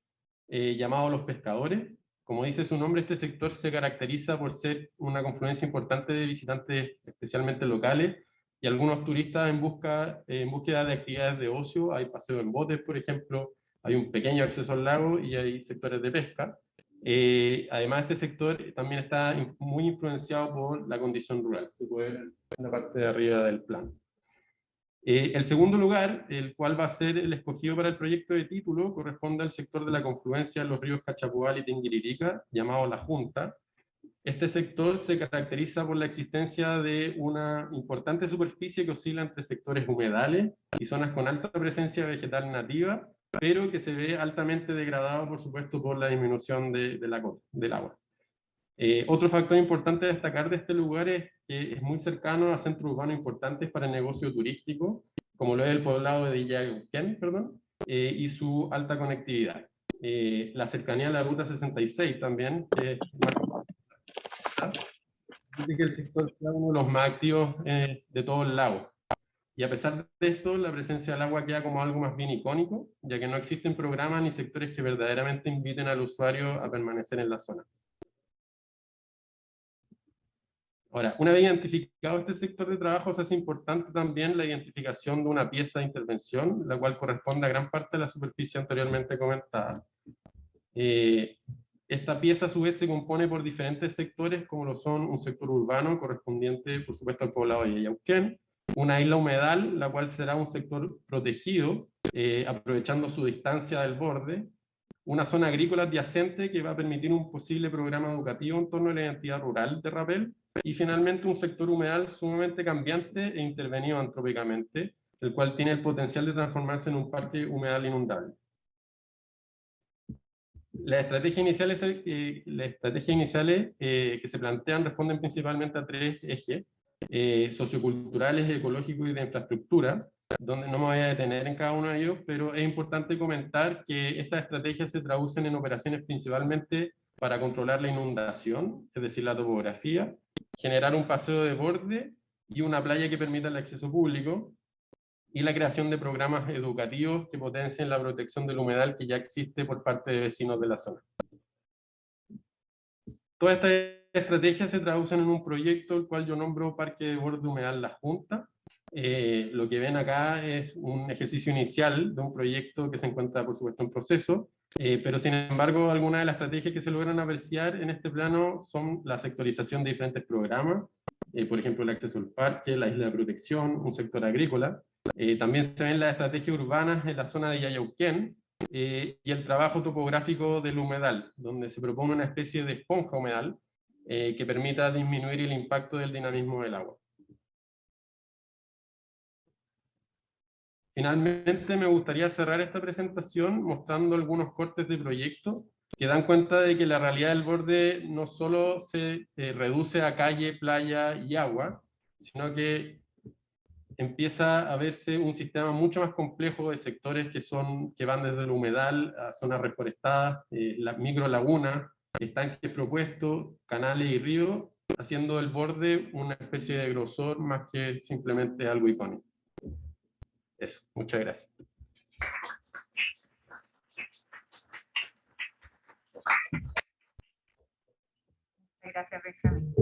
llamado Los Pescadores. Como dice su nombre, este sector se caracteriza por ser una confluencia importante de visitantes, especialmente locales, y algunos turistas en búsqueda de actividades de ocio. Hay paseo en botes, por ejemplo, hay un pequeño acceso al lago y hay sectores de pesca. Además, este sector también está muy influenciado por la condición rural, se puede ver en la parte de arriba del plano. El segundo lugar, el cual va a ser el escogido para el proyecto de título, corresponde al sector de la confluencia de los ríos Cachapoal y Tinguiririca, llamado La Junta. Este sector se caracteriza por la existencia de una importante superficie que oscila entre sectores humedales y zonas con alta presencia vegetal nativa, pero que se ve altamente degradado, por supuesto, por la disminución del agua. Otro factor importante a destacar de este lugar es que es muy cercano a centros urbanos importantes para el negocio turístico, como lo es el poblado de Illagüen, y su alta conectividad. La cercanía a la Ruta 66 también, que es que el sector sea uno de los más activos de todo el lago. Y a pesar de esto, la presencia del agua queda como algo más bien icónico, ya que no existen programas ni sectores que verdaderamente inviten al usuario a permanecer en la zona. Ahora, una vez identificado este sector de trabajo, se hace importante también la identificación de una pieza de intervención, la cual corresponde a gran parte de la superficie anteriormente comentada. Esta pieza a su vez se compone por diferentes sectores, como lo son un sector urbano correspondiente, por supuesto, al poblado de Yayauquén, una isla humedal, la cual será un sector protegido, aprovechando su distancia del borde, una zona agrícola adyacente que va a permitir un posible programa educativo en torno a la identidad rural de Rapel, y finalmente un sector humedal sumamente cambiante e intervenido antrópicamente, el cual tiene el potencial de transformarse en un parque humedal inundable. Las estrategias iniciales que se plantean responden principalmente a tres ejes, socioculturales, ecológicos y de infraestructura, donde no me voy a detener en cada uno de ellos, pero es importante comentar que estas estrategias se traducen en operaciones principalmente para controlar la inundación, es decir, la topografía, generar un paseo de borde y una playa que permita el acceso público, y la creación de programas educativos que potencien la protección del humedal que ya existe por parte de vecinos de la zona. Todas estas estrategias se traducen en un proyecto el cual yo nombro Parque de Borde Humedal La Junta. Lo que ven acá es un ejercicio inicial de un proyecto que se encuentra, por supuesto, en proceso, pero sin embargo, algunas de las estrategias que se logran apreciar en este plano son la sectorización de diferentes programas, por ejemplo, el acceso al parque, la isla de protección, un sector agrícola. También se ven las estrategias urbanas en la zona de Yayauquén, y el trabajo topográfico del humedal, donde se propone una especie de esponja humedal que permita disminuir el impacto del dinamismo del agua. Finalmente, me gustaría cerrar esta presentación mostrando algunos cortes de proyecto que dan cuenta de que la realidad del borde no solo se reduce a calle, playa y agua, sino que empieza a verse un sistema mucho más complejo de sectores que van desde el humedal a zonas reforestadas, micro lagunas, estanques propuestos, canales y ríos, haciendo del borde una especie de grosor más que simplemente algo icónico. Eso, muchas gracias. Gracias, Benjamín.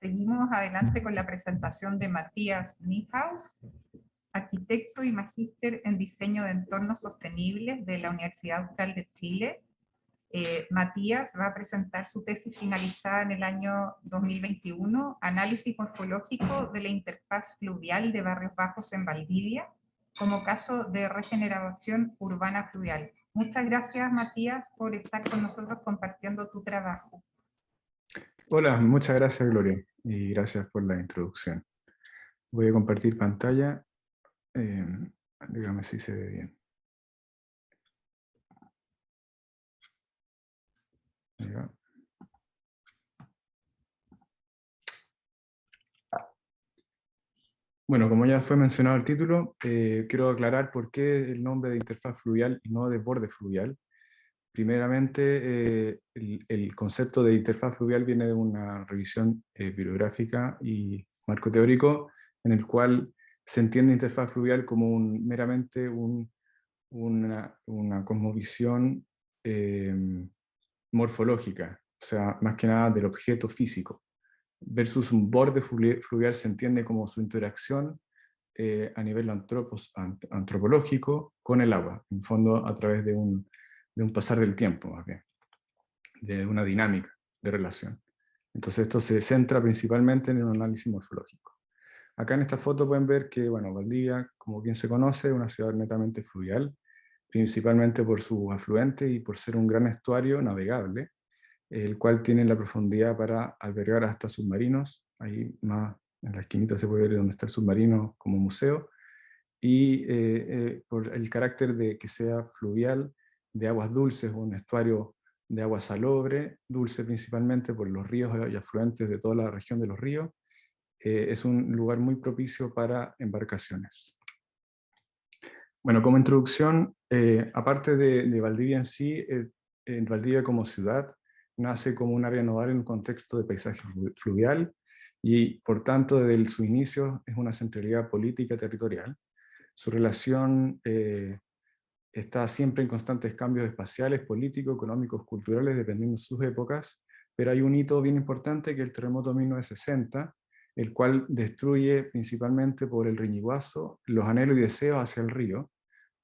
Seguimos adelante con la presentación de Matías Niehaus, arquitecto y magíster en diseño de entornos sostenibles de la Universidad Austral de Chile. Matías va a presentar su tesis finalizada en el año 2021, Análisis morfológico de la interfaz fluvial de Barrios Bajos en Valdivia, como caso de regeneración urbana fluvial. Muchas gracias, Matías, por estar con nosotros compartiendo tu trabajo. Hola, muchas gracias, Gloria, y gracias por la introducción. Voy a compartir pantalla. Dígame si se ve bien. Ahí va. Bueno, como ya fue mencionado el título, quiero aclarar por qué el nombre de interfaz fluvial y no de borde fluvial. Primeramente, el concepto de interfaz fluvial viene de una revisión bibliográfica y marco teórico en el cual se entiende interfaz fluvial como meramente una cosmovisión morfológica, o sea, más que nada del objeto físico. versus un borde fluvial se entiende como su interacción a nivel antropológico con el agua, en fondo a través de un pasar del tiempo, más bien, de una dinámica de relación. Entonces esto se centra principalmente en un análisis morfológico. Acá en esta foto pueden ver que, bueno, Valdivia, como bien se conoce, es una ciudad netamente fluvial, principalmente por sus afluentes y por ser un gran estuario navegable, el cual tiene la profundidad para albergar hasta submarinos. Ahí más en la esquinita se puede ver dónde está el submarino como museo, y por el carácter de que sea fluvial, de aguas dulces, un estuario de agua salobre, dulce principalmente por los ríos y afluentes de toda la región de los ríos, es un lugar muy propicio para embarcaciones. Bueno, como introducción, aparte de Valdivia en sí, Valdivia como ciudad nace como un área nodal en un contexto de paisaje fluvial, y por tanto desde su inicio es una centralidad política territorial. Su relación está siempre en constantes cambios espaciales, políticos, económicos, culturales, dependiendo de sus épocas, pero hay un hito bien importante que es el terremoto de 1960, el cual destruye principalmente por el Riñiguazo los anhelos y deseos hacia el río,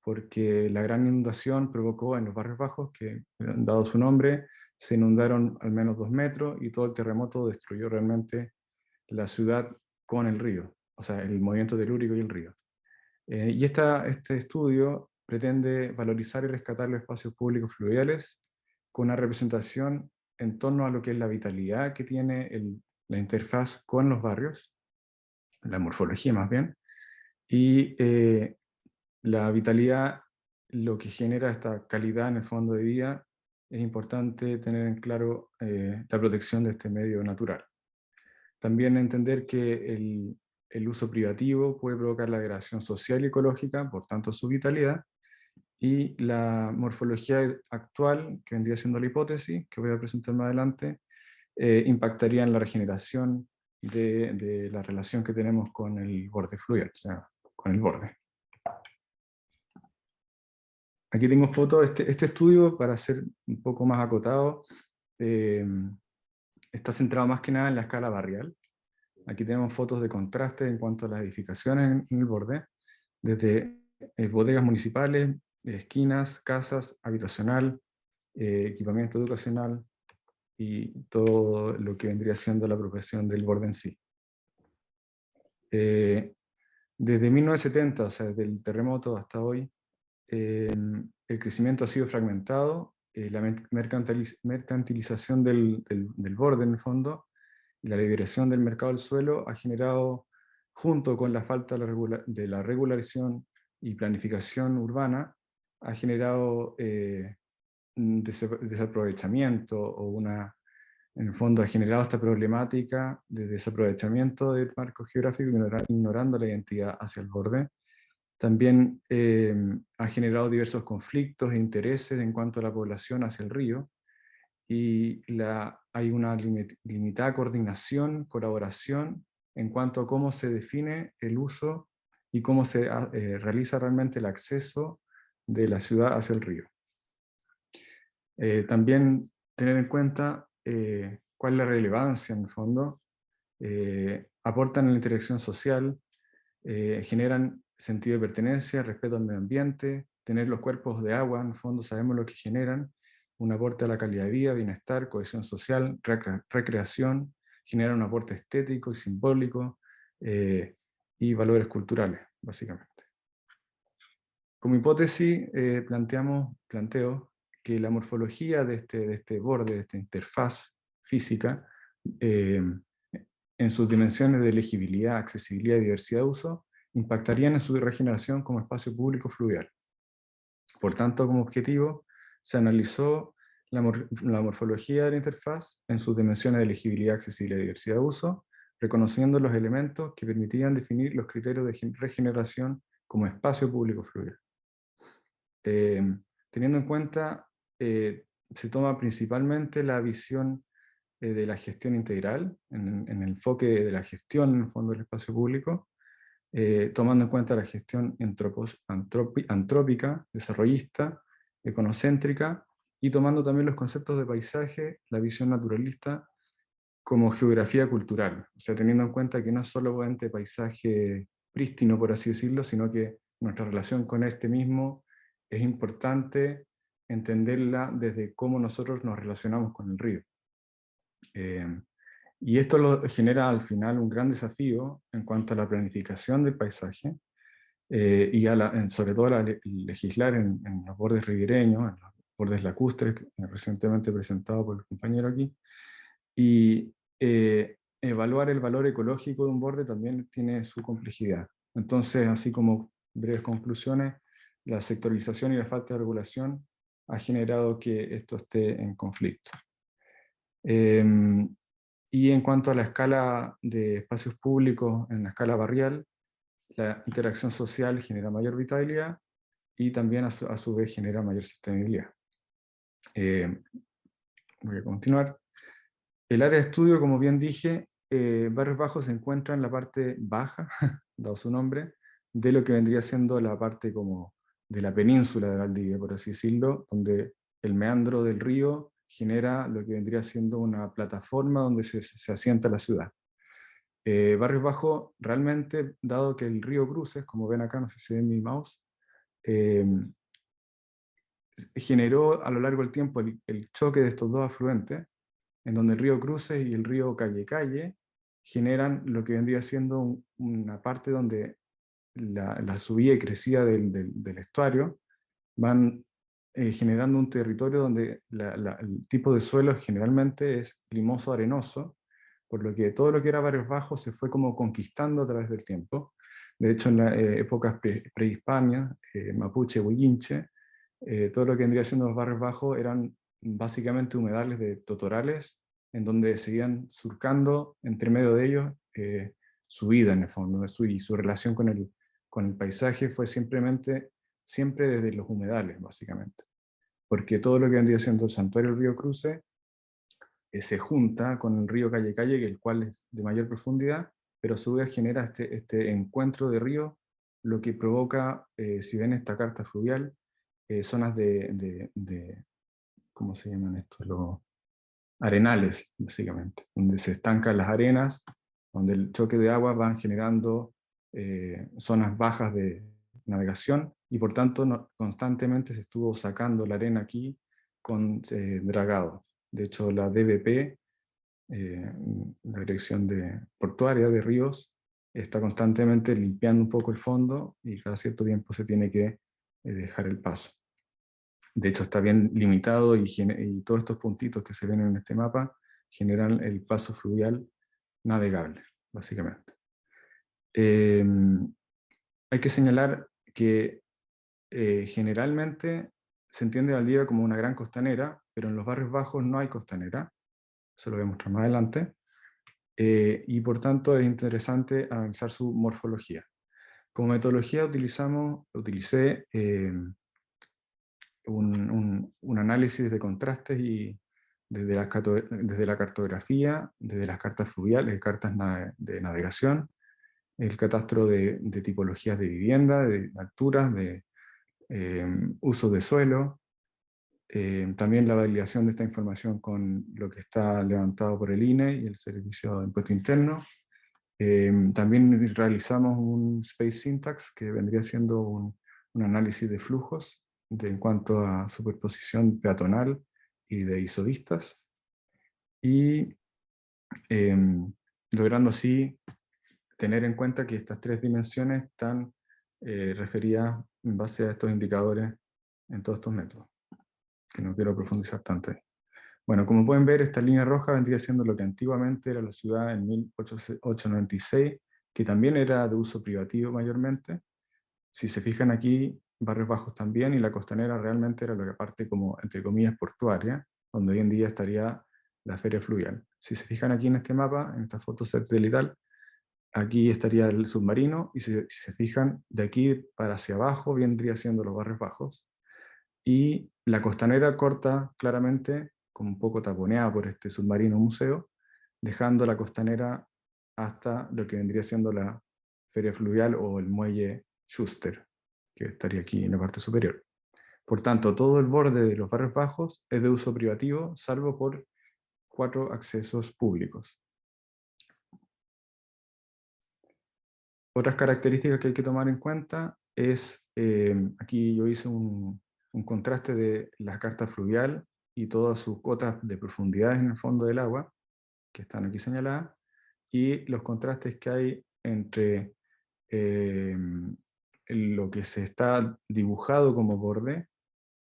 porque la gran inundación provocó en los barrios bajos, que dado su nombre, se inundaron al menos 2 metros, y todo el terremoto destruyó realmente la ciudad con el río, o sea, el movimiento telúrico y el río. Y este estudio pretende valorizar y rescatar los espacios públicos fluviales con una representación en torno a lo que es la vitalidad que tiene la interfaz con los barrios, la morfología más bien, y la vitalidad, lo que genera esta calidad en el fondo de vida. Es importante tener en claro la protección de este medio natural. También entender que el uso privativo puede provocar la degradación social y ecológica, por tanto su vitalidad, y la morfología actual, que vendría siendo la hipótesis, que voy a presentar más adelante, impactaría en la regeneración de la relación que tenemos con el borde fluvial, o sea, con el borde. Aquí tengo fotos. Este estudio, para ser un poco más acotado, está centrado más que nada en la escala barrial. Aquí tenemos fotos de contraste en cuanto a las edificaciones en el borde, desde bodegas municipales, esquinas, casas, habitacional, equipamiento educacional y todo lo que vendría siendo la apropiación del borde en sí. Desde 1970, o sea, desde el terremoto hasta hoy, el crecimiento ha sido fragmentado, la mercantilización del borde en el fondo, y la liberación del mercado del suelo ha generado, junto con la falta de la regularización y planificación urbana, ha generado un desaprovechamiento en el fondo ha generado esta problemática de desaprovechamiento del marco geográfico, ignorando la identidad hacia el borde. También ha generado diversos conflictos e intereses en cuanto a la población hacia el río, y hay una limitada coordinación, colaboración en cuanto a cómo se define el uso y cómo se realiza realmente el acceso de la ciudad hacia el río. También tener en cuenta cuál es la relevancia en el fondo. Aportan a la interacción social, generan sentido de pertenencia, respeto al medio ambiente, tener los cuerpos de agua, en el fondo sabemos lo que generan, un aporte a la calidad de vida, bienestar, cohesión social, recreación, generan un aporte estético y simbólico, y valores culturales, básicamente. Como hipótesis, planteo que la morfología de este borde, de esta interfaz física, en sus dimensiones de legibilidad, accesibilidad y diversidad de uso, impactarían en su regeneración como espacio público fluvial. Por tanto, como objetivo, se analizó la morfología de la interfaz en sus dimensiones de legibilidad, accesibilidad y diversidad de uso, reconociendo los elementos que permitían definir los criterios de regeneración como espacio público fluvial. Teniendo en cuenta, se toma principalmente la visión de la gestión integral, en el enfoque de la gestión en el fondo del espacio público, tomando en cuenta la gestión antrópica, desarrollista, econocéntrica, y tomando también los conceptos de paisaje, la visión naturalista, como geografía cultural, o sea, teniendo en cuenta que no es solamente paisaje prístino, por así decirlo, sino que nuestra relación con este mismo es importante entenderla desde cómo nosotros nos relacionamos con el río. Y esto genera al final un gran desafío en cuanto a la planificación del paisaje, y sobre todo a legislar en los bordes ribereños, en los bordes lacustres, recientemente presentado por el compañero aquí, y evaluar el valor ecológico de un borde también tiene su complejidad. Entonces, así como breves conclusiones, la sectorización y la falta de regulación ha generado que esto esté en conflicto. Y en cuanto a la escala de espacios públicos en la escala barrial, la interacción social genera mayor vitalidad y también a su vez genera mayor sostenibilidad. Voy a continuar. El área de estudio, como bien dije, Barrios Bajos se encuentra en la parte baja, dado su nombre, de lo que vendría siendo la parte como de la península de Valdivia, por así decirlo, donde el meandro del río genera lo que vendría siendo una plataforma donde se asienta la ciudad. Barrios Bajos, realmente, dado que el río Cruces, como ven acá, no sé si ven mi mouse, generó a lo largo del tiempo el choque de estos dos afluentes, en donde el río Cruces y el río Calle Calle generan lo que vendría siendo una parte donde la subida y crecida del estuario van generando un territorio donde el tipo de suelo generalmente es limoso arenoso, por lo que todo lo que era Barrios Bajos se fue como conquistando a través del tiempo. De hecho, en las épocas prehispanias, mapuche, huillinche, todo lo que vendría siendo los Barrios Bajos eran básicamente humedales de totorales, en donde seguían surcando entre medio de ellos su vida en el fondo, y su relación con el paisaje fue siempre desde los humedales, básicamente. Porque todo lo que vendría siendo el santuario del río Cruce se junta con el río Calle Calle, el cual es de mayor profundidad, pero a su vez genera este encuentro de ríos, lo que provoca, si ven esta carta fluvial, zonas ¿cómo se llaman estos? Los arenales, básicamente, donde se estancan las arenas, donde el choque de aguas van generando zonas bajas de navegación, y por tanto constantemente se estuvo sacando la arena aquí con dragados. De hecho, la DBP, la Dirección Portuaria de Ríos, está constantemente limpiando un poco el fondo, y cada cierto tiempo se tiene que dejar el paso. De hecho, está bien limitado, y todos estos puntitos que se ven en este mapa generan el paso fluvial navegable, básicamente. Hay que señalar que generalmente se entiende Valdivia como una gran costanera, pero en los Barrios Bajos no hay costanera, eso lo voy a mostrar más adelante, y por tanto es interesante analizar su morfología. Como metodología utilicé un análisis de contrastes y desde la cartografía, desde las cartas fluviales, cartas de navegación, el catastro de tipologías de vivienda, de alturas, de uso de suelo, también la validación de esta información con lo que está levantado por el INE y el Servicio de Impuesto Interno. También realizamos un Space Syntax, que vendría siendo un análisis de flujos en cuanto a superposición peatonal y de isovistas, y logrando así tener en cuenta que estas tres dimensiones están referidas en base a estos indicadores en todos estos métodos, que no quiero profundizar tanto ahí. Bueno, como pueden ver, esta línea roja vendría siendo lo que antiguamente era la ciudad en 1896, que también era de uso privativo mayormente. Si se fijan aquí, Barrios Bajos también, y la costanera realmente era lo que parte como, entre comillas, portuaria, donde hoy en día estaría la feria fluvial. Si se fijan aquí en este mapa, en esta foto satelital, aquí estaría el submarino, y si se fijan, de aquí para hacia abajo vendría siendo los Barrios Bajos, y la costanera corta claramente, como un poco taponeada por este submarino museo, dejando la costanera hasta lo que vendría siendo la feria fluvial o el muelle Schuster, que estaría aquí en la parte superior. Por tanto, todo el borde de los Barrios Bajos es de uso privativo, salvo por 4 accesos públicos. Otras características que hay que tomar en cuenta es, aquí yo hice un contraste de la carta fluvial y todas sus cotas de profundidades en el fondo del agua, que están aquí señaladas, y los contrastes que hay entre lo que se está dibujado como borde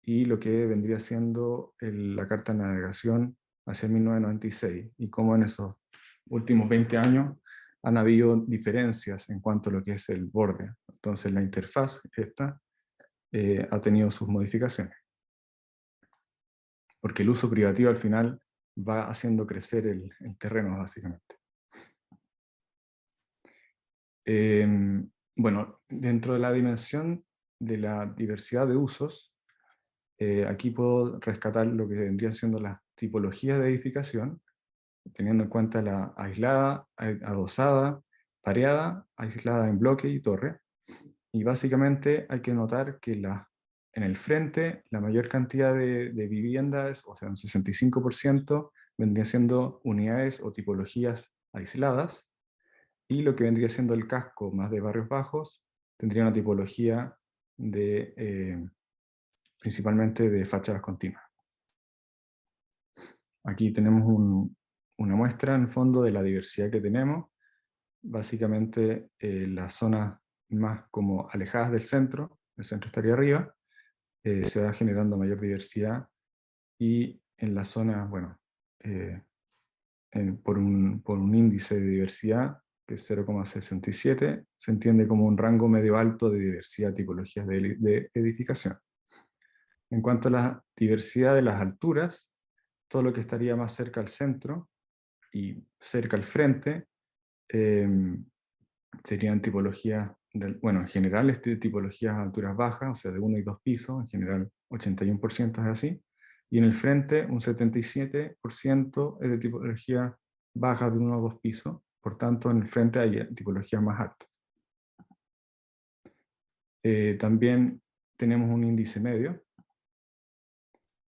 y lo que vendría siendo la carta de navegación hacia 1996, y cómo en esos últimos 20 años han habido diferencias en cuanto a lo que es el borde. Entonces la interfaz esta ha tenido sus modificaciones, porque el uso privativo al final va haciendo crecer el terreno básicamente. Bueno, dentro de la dimensión de la diversidad de usos, aquí puedo rescatar lo que vendrían siendo las tipologías de edificación, teniendo en cuenta la aislada, adosada, pareada, aislada en bloque y torre. Y básicamente hay que notar que en el frente la mayor cantidad de viviendas, o sea un 65%, vendrían siendo unidades o tipologías aisladas, y lo que vendría siendo el casco más de barrios bajos tendría una tipología principalmente de fachadas continuas. Aquí tenemos una muestra en el fondo de la diversidad que tenemos. Básicamente las zonas más como alejadas del centro, el centro estaría arriba, se va generando mayor diversidad, y en la zona, bueno, por un índice de diversidad que es 0,67, se entiende como un rango medio alto de diversidad de tipologías de edificación. En cuanto a la diversidad de las alturas, todo lo que estaría más cerca al centro y cerca al frente serían tipologías, bueno, en general tipologías a alturas bajas, o sea, de 1 y 2 pisos, en general 81% es así, y en el frente un 77% es de tipología baja de 1 o 2 pisos, por tanto en el frente hay tipologías más altas. También tenemos un índice medio,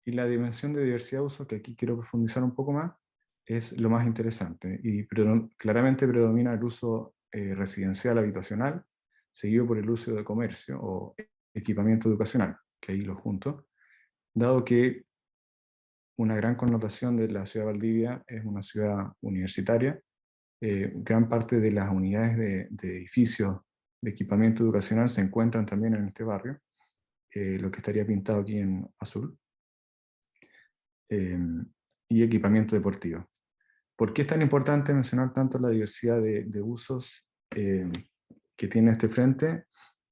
y la dimensión de diversidad de uso, que aquí quiero profundizar un poco más, es lo más interesante, y claramente predomina el uso residencial habitacional, seguido por el uso de comercio o equipamiento educacional, que ahí lo junto, dado que una gran connotación de la ciudad de Valdivia es una ciudad universitaria. Gran parte de las unidades de edificios de equipamiento educacional se encuentran también en este barrio, lo que estaría pintado aquí en azul, y equipamiento deportivo. ¿Por qué es tan importante mencionar tanto la diversidad de usos que tiene este frente?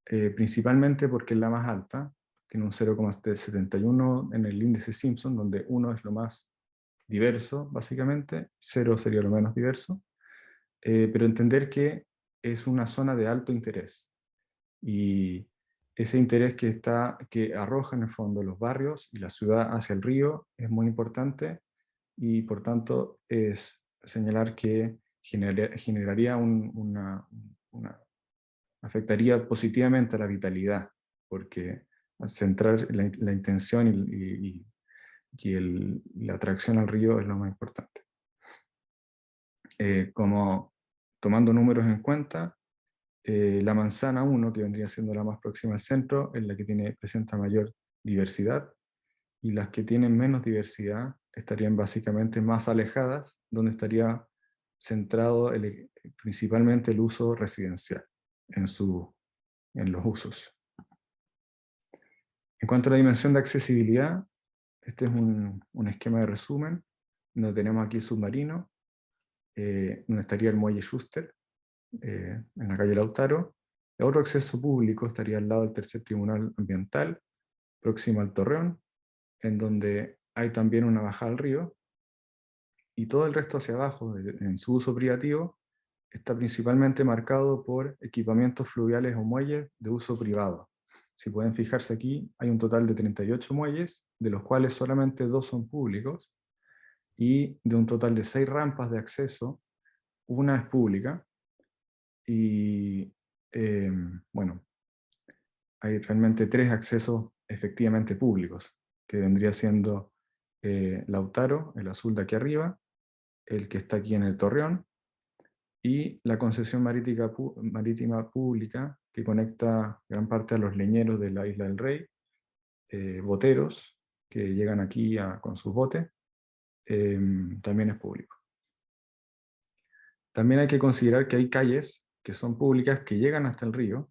Principalmente porque es la más alta, tiene un 0,71 en el índice Simpson, donde 1 es lo más diverso, básicamente, 0 sería lo menos diverso, pero entender que es una zona de alto interés, y ese interés que arroja en el fondo los barrios y la ciudad hacia el río es muy importante, y por tanto es señalar que generaría afectaría positivamente a la vitalidad, porque al centrar la intención y la atracción al río es lo más importante. Como tomando números en cuenta, la manzana 1, que vendría siendo la más próxima al centro, es la que presenta mayor diversidad, y las que tienen menos diversidad estarían básicamente más alejadas, donde estaría centrado principalmente el uso residencial en los usos. En cuanto a la dimensión de accesibilidad, este es un esquema de resumen, donde tenemos aquí el submarino, donde estaría el muelle Schuster, en la calle Lautaro. El otro acceso público estaría al lado del tercer tribunal ambiental, próximo al Torreón, en donde hay también una bajada al río, y todo el resto hacia abajo, en su uso privativo, está principalmente marcado por equipamientos fluviales o muelles de uso privado. Si pueden fijarse aquí, hay un total de 38 muelles, de los cuales solamente 2 son públicos, y de un total de 6 rampas de acceso, una es pública, y bueno, hay realmente 3 accesos efectivamente públicos, que vendría siendo Lautaro, el azul de aquí arriba, el que está aquí en el Torreón, y la concesión marítima pública que conecta gran parte a los leñeros de la Isla del Rey, boteros que llegan aquí con sus botes, también es público. También hay que considerar que hay calles que son públicas que llegan hasta el río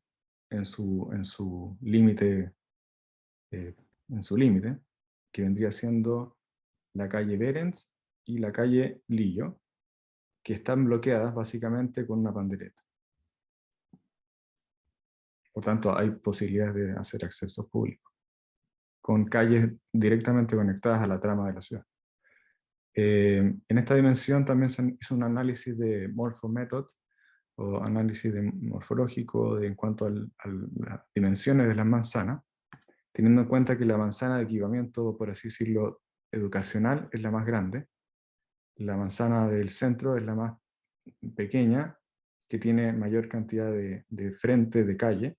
en su límite, que vendría siendo la calle Berens y la calle Lillo, que están bloqueadas básicamente con una pandereta. Por tanto, hay posibilidades de hacer accesos públicos, con calles directamente conectadas a la trama de la ciudad. En esta dimensión también se hizo un análisis de morphomethod, o análisis morfológico en cuanto a las dimensiones de las manzanas, teniendo en cuenta que la manzana de equipamiento, por así decirlo, educacional es la más grande, la manzana del centro es la más pequeña, que tiene mayor cantidad de frente de calle,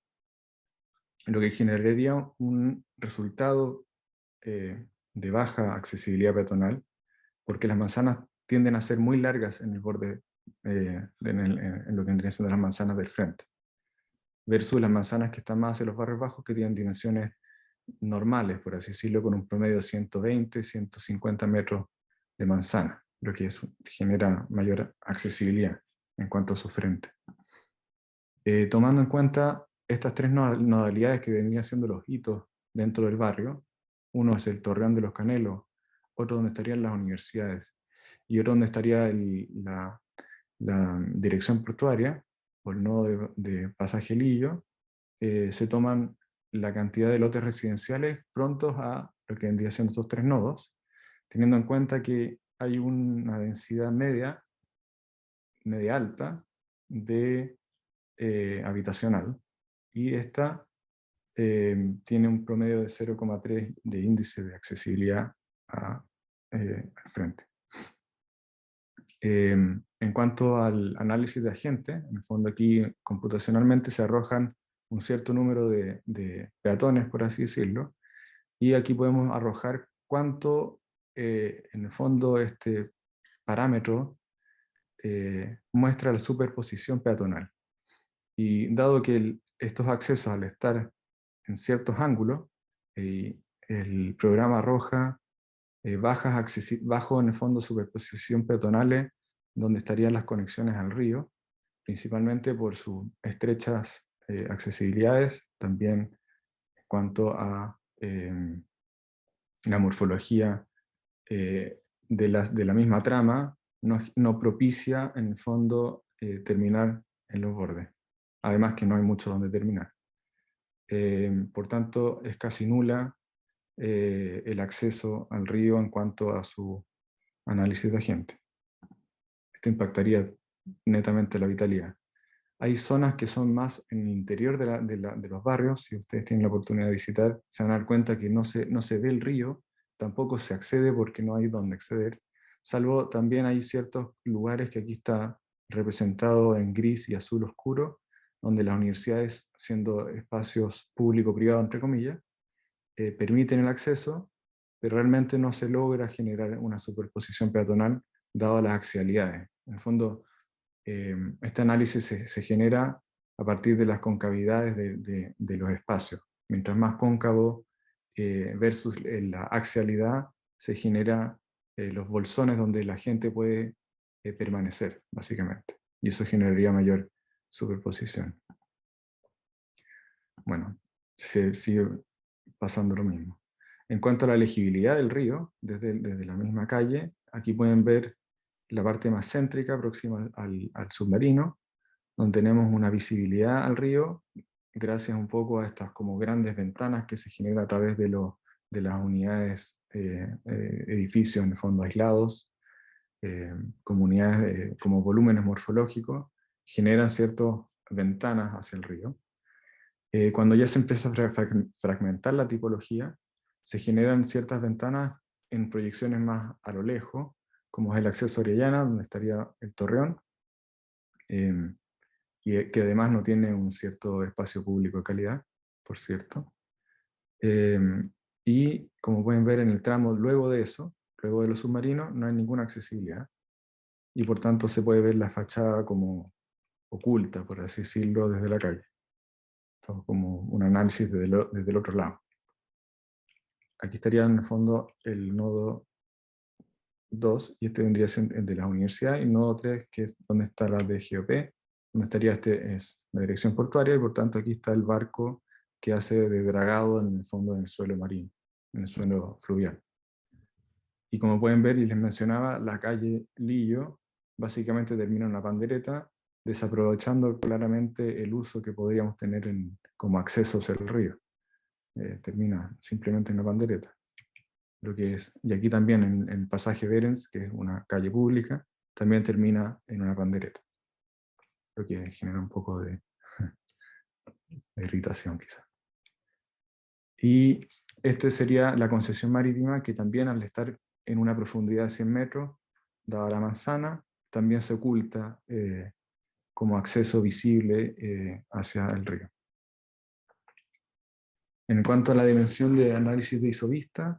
lo que generaría un resultado de baja accesibilidad peatonal, porque las manzanas tienden a ser muy largas en el borde, en lo que vendría siendo las manzanas del frente, versus las manzanas que están más hacia los barrios bajos, que tienen dimensiones normales, por así decirlo, con un promedio de 120, 150 metros de manzana, lo que genera mayor accesibilidad en cuanto a su frente. Tomando en cuenta estas tres nodalidades que vendrían siendo los hitos dentro del barrio, uno es el Torreón de los Canelos, otro donde estarían las universidades, y otro donde estaría la dirección portuaria, o el nodo de Pasaje Lillo, se toman la cantidad de lotes residenciales prontos a lo que vendría siendo estos tres nodos, teniendo en cuenta que hay una densidad media alta de habitacional, y esta tiene un promedio de 0,3 de índice de accesibilidad al frente. En cuanto al análisis de agente, en el fondo aquí computacionalmente se arrojan un cierto número de peatones, por así decirlo, y aquí podemos arrojar cuánto, en el fondo, este parámetro muestra la superposición peatonal. Y dado que estos accesos, al estar en ciertos ángulos, el programa arroja bajo en el fondo superposición peatonales, donde estarían las conexiones al río, principalmente por sus estrechas accesibilidades, también en cuanto a la morfología de la misma trama, no propicia en el fondo terminar en los bordes, además que no hay mucho donde terminar. Por tanto, es casi nula el acceso al río en cuanto a su análisis de agente. Esto impactaría netamente la vitalidad. Hay zonas que son más en el interior de los barrios. Si ustedes tienen la oportunidad de visitar, se van a dar cuenta que no se ve el río, tampoco se accede porque no hay donde acceder, salvo también hay ciertos lugares que aquí está representado en gris y azul oscuro, donde las universidades, siendo espacios público-privados, entre comillas, permiten el acceso, pero realmente no se logra generar una superposición peatonal dado las axialidades. En el fondo, este análisis se genera a partir de las concavidades de los espacios. Mientras más cóncavo versus la axialidad, se genera los bolsones donde la gente puede permanecer, básicamente. Y eso generaría mayor superposición. Bueno, se sigue pasando lo mismo. En cuanto a la legibilidad del río, desde la misma calle, aquí pueden ver la parte más céntrica, próxima al submarino, donde tenemos una visibilidad al río, gracias un poco a estas como grandes ventanas que se generan a través de las unidades, edificios en el fondo aislados, comunidades como volúmenes morfológicos, generan ciertas ventanas hacia el río. Cuando ya se empieza a fragmentar la tipología, se generan ciertas ventanas en proyecciones más a lo lejos, como es el acceso a Orellana, donde estaría el Torreón, y que además no tiene un cierto espacio público de calidad, por cierto. Y como pueden ver en el tramo luego de eso, luego de los submarinos, no hay ninguna accesibilidad. y por tanto se puede ver la fachada como oculta, por así decirlo, desde la calle. Esto es como un análisis desde el otro lado. Aquí estaría en el fondo el nodo 2, y este vendría siendo el de la universidad, y el nodo 3, que es donde está la de GOP, donde estaría es la dirección portuaria, y por tanto aquí está el barco que hace de dragado en el fondo del suelo marino, en el suelo fluvial. Y como pueden ver, y les mencionaba, la calle Lillo básicamente termina en una pandereta, desaprovechando claramente el uso que podríamos tener como acceso hacia el río. Termina simplemente en una pandereta. Lo que es, y aquí también en el pasaje Berens, que es una calle pública, también termina en una pandereta. Lo que genera un poco de irritación quizá. Y esta sería la concesión marítima, que también al estar en una profundidad de 100 metros, dada la manzana, también se oculta como acceso visible hacia el río. En cuanto a la dimensión de análisis de isovista,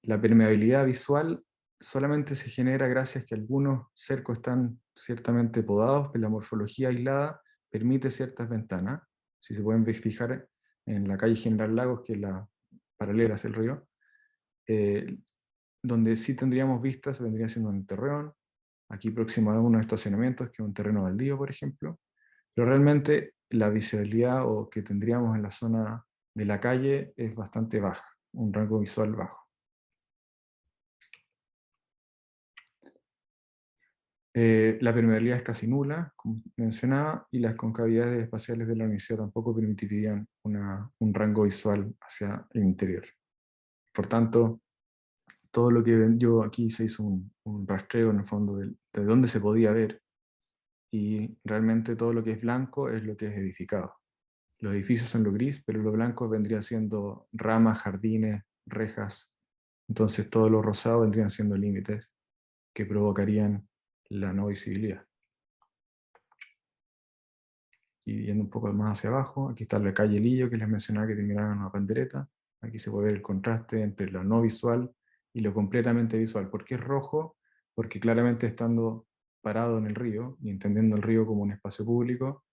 la permeabilidad visual solamente se genera gracias a que algunos cercos están ciertamente podados, pero la morfología aislada permite ciertas ventanas. Si se pueden fijar en la calle General Lagos, que es la paralela hacia el río, donde sí tendríamos vistas, vendría siendo en el Torreón, aquí próximo a uno de estos estacionamientos, que es un terreno baldío, por ejemplo, pero realmente la visibilidad o que tendríamos en la zona de la calle es bastante baja, un rango visual bajo. La permeabilidad es casi nula, como mencionaba, y las concavidades espaciales de la universidad tampoco permitirían un rango visual hacia el interior. Por tanto, todo lo que yo aquí se hizo un rastreo en el fondo de dónde se podía ver, y realmente todo lo que es blanco es lo que es edificado. Los edificios son lo gris, pero lo blanco vendría siendo ramas, jardines, rejas. Entonces todo lo rosado vendrían siendo límites que provocarían la no visibilidad. Y yendo un poco más hacia abajo, aquí está la calle Lillo, que les mencionaba que terminaba en una pandereta. Aquí se puede ver el contraste entre lo no visual y lo completamente visual. ¿Por qué es rojo? Porque claramente estando parado en el río, y entendiendo el río como un espacio público,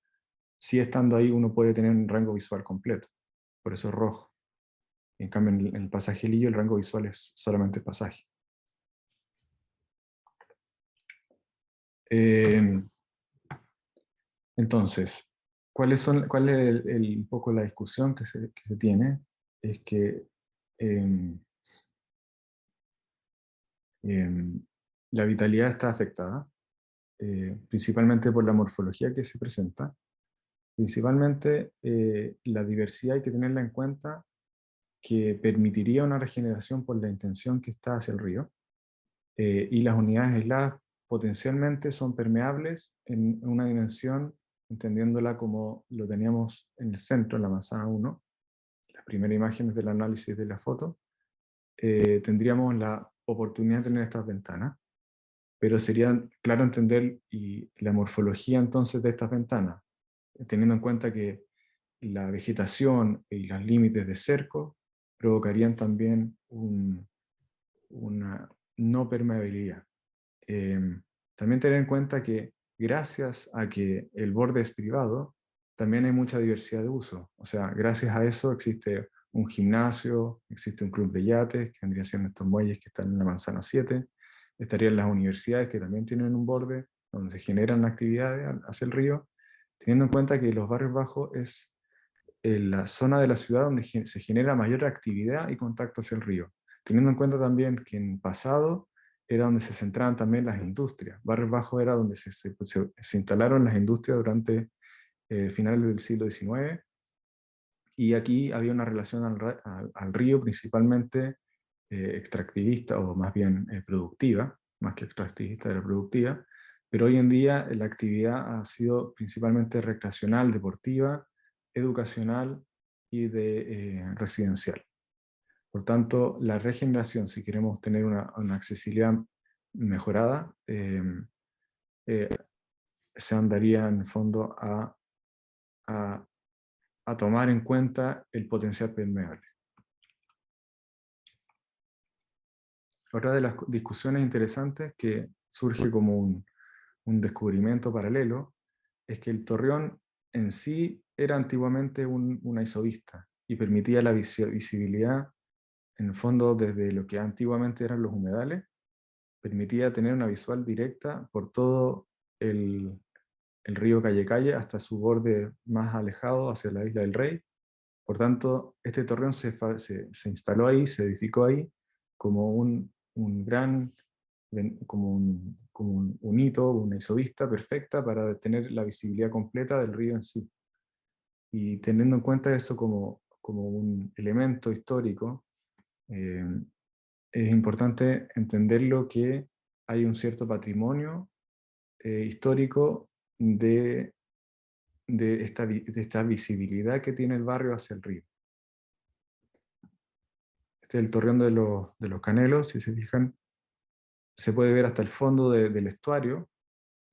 si estando ahí uno puede tener un rango visual completo. Por eso es rojo. En cambio, en el pasaje Lillo el rango visual es solamente el pasaje. Entonces, ¿cuál es un poco la discusión que se tiene? Es que la vitalidad está afectada, principalmente por la morfología que se presenta. Principalmente la diversidad hay que tenerla en cuenta, que permitiría una regeneración por la intención que está hacia el río, y las unidades aisladas potencialmente son permeables en una dimensión, entendiéndola como lo teníamos en el centro, en la manzana 1, las primeras imágenes del análisis de la foto. Tendríamos la oportunidad de tener estas ventanas, pero sería claro entender y la morfología entonces de estas ventanas, teniendo en cuenta que la vegetación y los límites de cerco provocarían también una no permeabilidad. También tener en cuenta que gracias a que el borde es privado, también hay mucha diversidad de uso. O sea, gracias a eso existe un gimnasio, existe un club de yates, que vendrían siendo estos muelles que están en la manzana 7, estarían las universidades que también tienen un borde donde se generan actividades hacia el río, teniendo en cuenta que los barrios bajos es la zona de la ciudad donde se genera mayor actividad y contacto hacia el río, teniendo en cuenta también que en pasado era donde se centraban también las industrias. Barrios Bajos era donde se instalaron las industrias durante finales del siglo XIX, y aquí había una relación al río principalmente extractivista, o más bien productiva, más que extractivista, era productiva, pero hoy en día la actividad ha sido principalmente recreacional, deportiva, educacional y residencial. Por tanto, la regeneración, si queremos tener una accesibilidad mejorada, se andaría en el fondo a tomar en cuenta el potencial permeable. Otra de las discusiones interesantes que surge como un descubrimiento paralelo, es que el torreón en sí era antiguamente una isovista y permitía la visibilidad, en el fondo, desde lo que antiguamente eran los humedales, permitía tener una visual directa por todo el río Calle Calle hasta su borde más alejado hacia la Isla del Rey. Por tanto, este torreón se instaló ahí, se edificó ahí como un gran, como un hito, una isovista perfecta para tener la visibilidad completa del río en sí. Y teniendo en cuenta eso como un elemento histórico, es importante entenderlo que hay un cierto patrimonio histórico de esta visibilidad que tiene el barrio hacia el río. Este es el torreón de los Canelos, si se fijan, se puede ver hasta el fondo del estuario,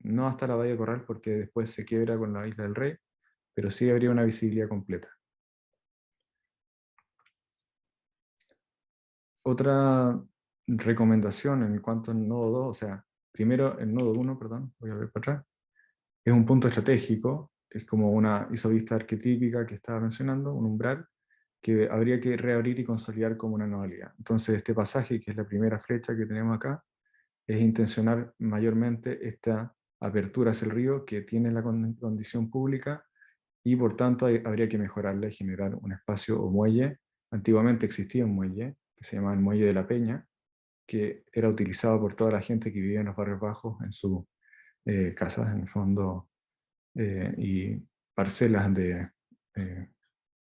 no hasta la Bahía Corral porque después se quiebra con la Isla del Rey, pero sí habría una visibilidad completa. Otra recomendación en cuanto al nodo 2, o sea, primero el nodo 1, perdón, voy a ver para atrás, es un punto estratégico, es como una isovista arquetípica que estaba mencionando, un umbral, que habría que reabrir y consolidar como una nodalidad. Entonces este pasaje, que es la primera flecha que tenemos acá, es intencionar mayormente esta apertura hacia el río que tiene la condición pública y por tanto habría que mejorarla y generar un espacio o muelle. Antiguamente existía un muelle que se llamaba el Muelle de la Peña, que era utilizado por toda la gente que vivía en los barrios bajos en sus casas, en el fondo, y parcelas de,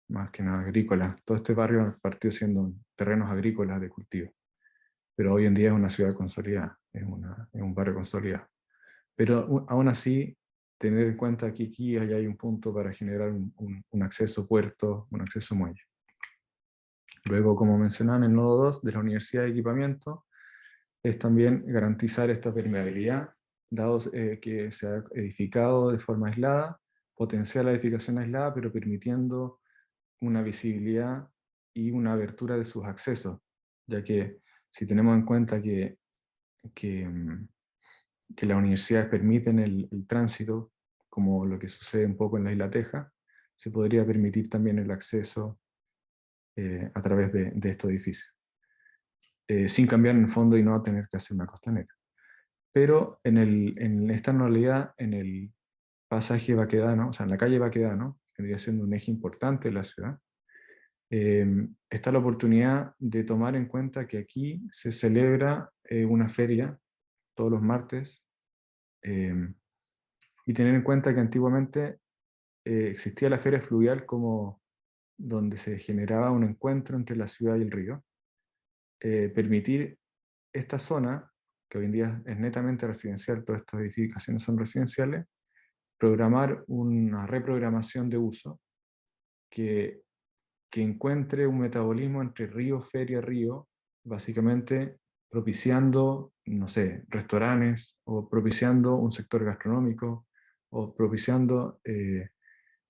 más que nada agrícolas. Todo este barrio partió siendo terrenos agrícolas de cultivo, pero hoy en día es una ciudad consolidada, es un barrio consolidado. Pero aún así, tener en cuenta que aquí hay un punto para generar un acceso puerto, un acceso muelle. Luego, como mencionaban, el nodo 2 de la Universidad de Equipamiento es también garantizar esta permeabilidad, dado que se ha edificado de forma aislada, potenciar la edificación aislada, pero permitiendo una visibilidad y una abertura de sus accesos, ya que si tenemos en cuenta que las universidades permiten el tránsito, como lo que sucede un poco en la Isla Teja, se podría permitir también el acceso a través de estos edificios, sin cambiar en el fondo y no tener que hacer una costanera. Pero en esta anualidad, en el pasaje Baquedano, o sea, en la calle Baquedano, que vendría siendo un eje importante de la ciudad, está la oportunidad de tomar en cuenta que aquí se celebra una feria todos los martes, y tener en cuenta que antiguamente existía la feria fluvial como donde se generaba un encuentro entre la ciudad y el río. Permitir esta zona, que hoy en día es netamente residencial, todas estas edificaciones son residenciales, programar una reprogramación de uso que encuentre un metabolismo entre río, feria, río, básicamente propiciando, no sé, restaurantes, o propiciando un sector gastronómico, o propiciando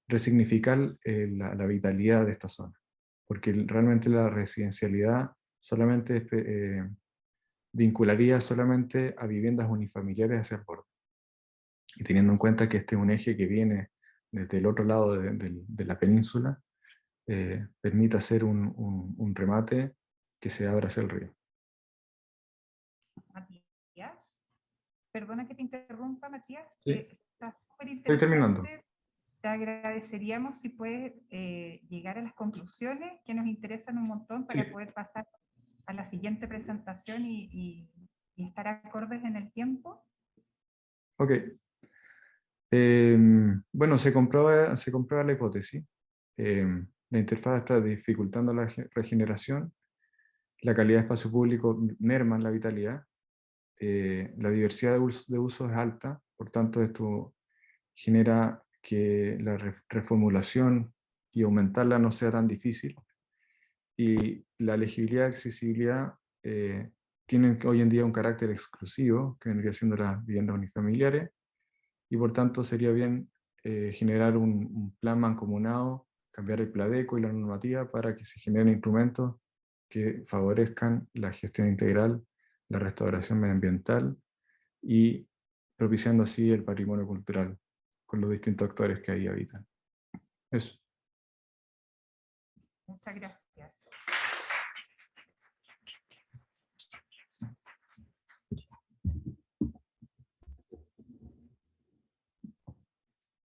resignificar la vitalidad de esta zona. Porque realmente la residencialidad solamente vincularía solamente a viviendas unifamiliares hacia el borde. Y teniendo en cuenta que este es un eje que viene desde el otro lado de la península, permite hacer un remate que se abra hacia el río. Matías, perdona que te interrumpa, Matías. Sí. Está súper Estoy terminando. interesante. Te agradeceríamos si puedes llegar a las conclusiones que nos interesan un montón para Sí. poder pasar a la siguiente presentación y estar acordes en el tiempo. Ok. Bueno, se comprueba la hipótesis. La interfaz está dificultando la regeneración, la calidad de espacio público merma en la vitalidad, la diversidad de usos es alta, por tanto esto genera que la reformulación y aumentarla no sea tan difícil, y la legibilidad y accesibilidad tienen hoy en día un carácter exclusivo, que vendría siendo las viviendas unifamiliares, y por tanto sería bien generar un plan mancomunado, cambiar el Pladeco y la normativa para que se generen instrumentos que favorezcan la gestión integral, la restauración medioambiental y propiciando así el patrimonio cultural con los distintos actores que ahí habitan. Eso. Muchas gracias.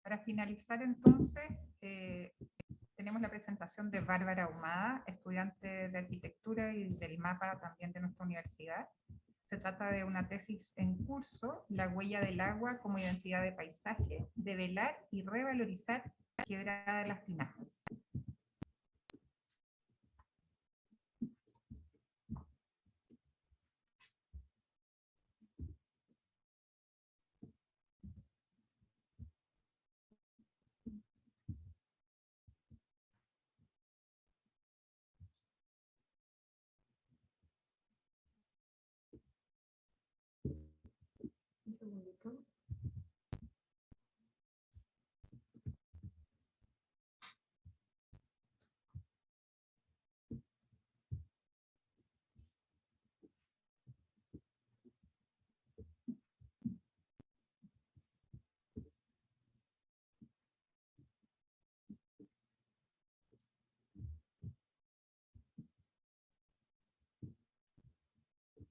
Para finalizar entonces, tenemos la presentación de Bárbara Ahumada, estudiante de arquitectura y del mapa también de nuestra universidad. Se trata de una tesis en curso, La huella del agua como identidad de paisaje, develar y revalorizar Quebrada de las Tinajas. Un segundito.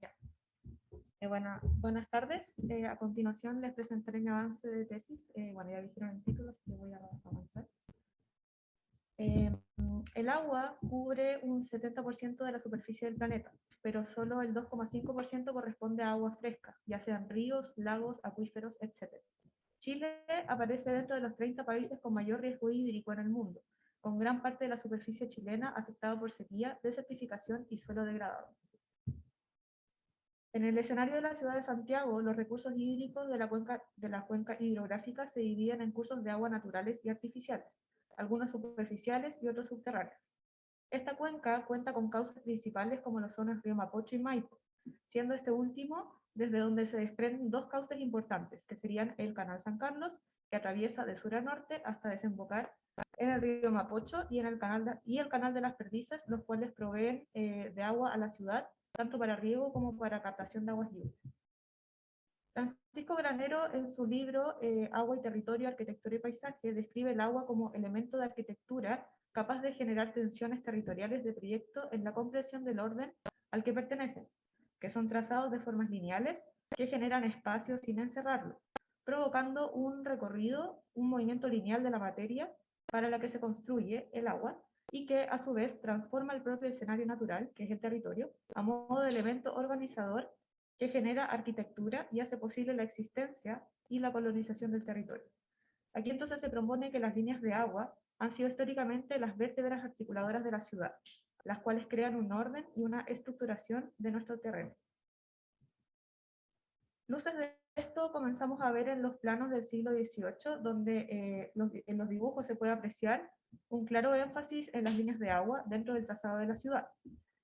Ya. Buenas tardes. A continuación les presentaré mi avance de tesis. Bueno, ya dijeron el título, así que voy a avanzar. El agua cubre un 70% de la superficie del planeta, pero solo el 2,5% corresponde a agua fresca, ya sean ríos, lagos, acuíferos, etc. Chile aparece dentro de los 30 países con mayor riesgo hídrico en el mundo, con gran parte de la superficie chilena afectada por sequía, desertificación y suelo degradado. En el escenario de la ciudad de Santiago, los recursos hídricos de la cuenca hidrográfica se dividen en cursos de agua naturales y artificiales, algunos superficiales y otros subterráneos. Esta cuenca cuenta con cauces principales como lo son el río Mapocho y Maipo, siendo este último desde donde se desprenden dos cauces importantes, que serían el Canal San Carlos, que atraviesa de sur a norte hasta desembocar en el río Mapocho y el Canal de las Perdices, los cuales proveen de agua a la ciudad, tanto para riego como para captación de aguas lluvias. Francisco Granero, en su libro Agua y Territorio, Arquitectura y Paisaje, describe el agua como elemento de arquitectura capaz de generar tensiones territoriales de proyecto en la comprensión del orden al que pertenecen, que son trazados de formas lineales que generan espacios sin encerrarlo, provocando un recorrido, un movimiento lineal de la materia para la que se construye el agua, y que a su vez transforma el propio escenario natural, que es el territorio, a modo de elemento organizador que genera arquitectura y hace posible la existencia y la colonización del territorio. Aquí entonces se propone que las líneas de agua han sido históricamente las vértebras articuladoras de la ciudad, las cuales crean un orden y una estructuración de nuestro terreno. Luces de esto comenzamos a ver en los planos del siglo XVIII, donde en los dibujos se puede apreciar un claro énfasis en las líneas de agua dentro del trazado de la ciudad,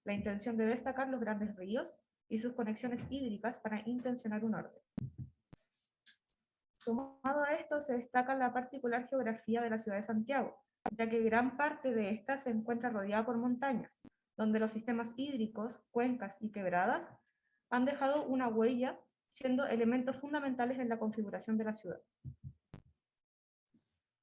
la intención de destacar los grandes ríos y sus conexiones hídricas para intencionar un orden. Sumado a esto se destaca la particular geografía de la ciudad de Santiago, ya que gran parte de esta se encuentra rodeada por montañas, donde los sistemas hídricos, cuencas y quebradas han dejado una huella, siendo elementos fundamentales en la configuración de la ciudad.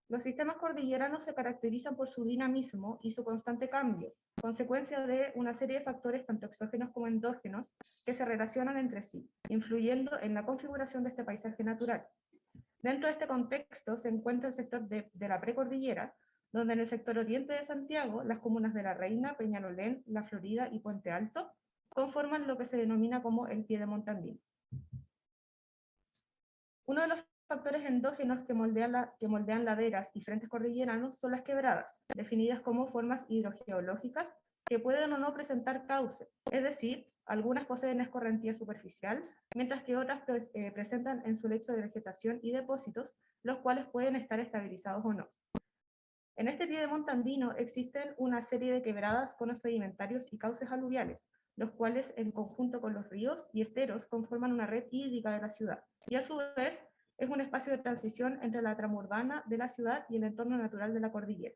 Los sistemas cordilleranos se caracterizan por su dinamismo y su constante cambio, consecuencia de una serie de factores tanto exógenos como endógenos que se relacionan entre sí, influyendo en la configuración de este paisaje natural. Dentro de este contexto se encuentra el sector de la precordillera, donde en el sector oriente de Santiago, las comunas de La Reina, Peñalolén, La Florida y Puente Alto conforman lo que se denomina como el piedemonte andino. Uno de los factores endógenos que moldean laderas y frentes cordilleranos son las quebradas, definidas como formas hidrogeológicas que pueden o no presentar cauce, es decir, algunas poseen escorrentía superficial, mientras que otras presentan en su lecho de vegetación y depósitos, los cuales pueden estar estabilizados o no. En este piedemonte andino existen una serie de quebradas, conos sedimentarios y cauces aluviales, los cuales en conjunto con los ríos y esteros conforman una red hídrica de la ciudad, y a su vez es un espacio de transición entre la trama urbana de la ciudad y el entorno natural de la cordillera.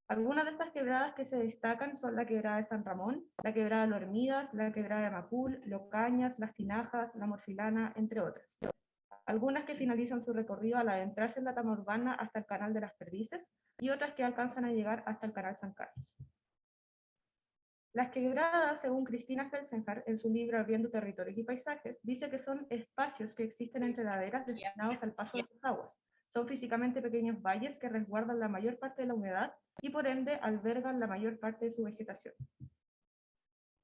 Algunas de estas quebradas que se destacan son la quebrada de San Ramón, la quebrada de Lormidas, la quebrada de Macul, Locañas, Las Tinajas, La Morfilana, entre otras. algunas que finalizan su recorrido al adentrarse en la trama urbana hasta el Canal de las Perdices, y otras que alcanzan a llegar hasta el Canal San Carlos. Las quebradas, según Cristina Felsenhar, en su libro Abriendo Territorios y Paisajes, dice que son espacios que existen entre laderas destinados al paso de las aguas. Son físicamente pequeños valles que resguardan la mayor parte de la humedad y por ende albergan la mayor parte de su vegetación.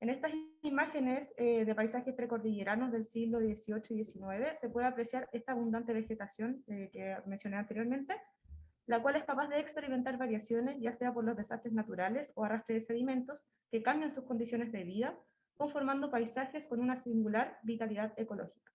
En estas imágenes de paisajes precordilleranos del siglo XVIII y XIX se puede apreciar esta abundante vegetación que mencioné anteriormente, la cual es capaz de experimentar variaciones, ya sea por los desastres naturales o arrastre de sedimentos, que cambian sus condiciones de vida, conformando paisajes con una singular vitalidad ecológica.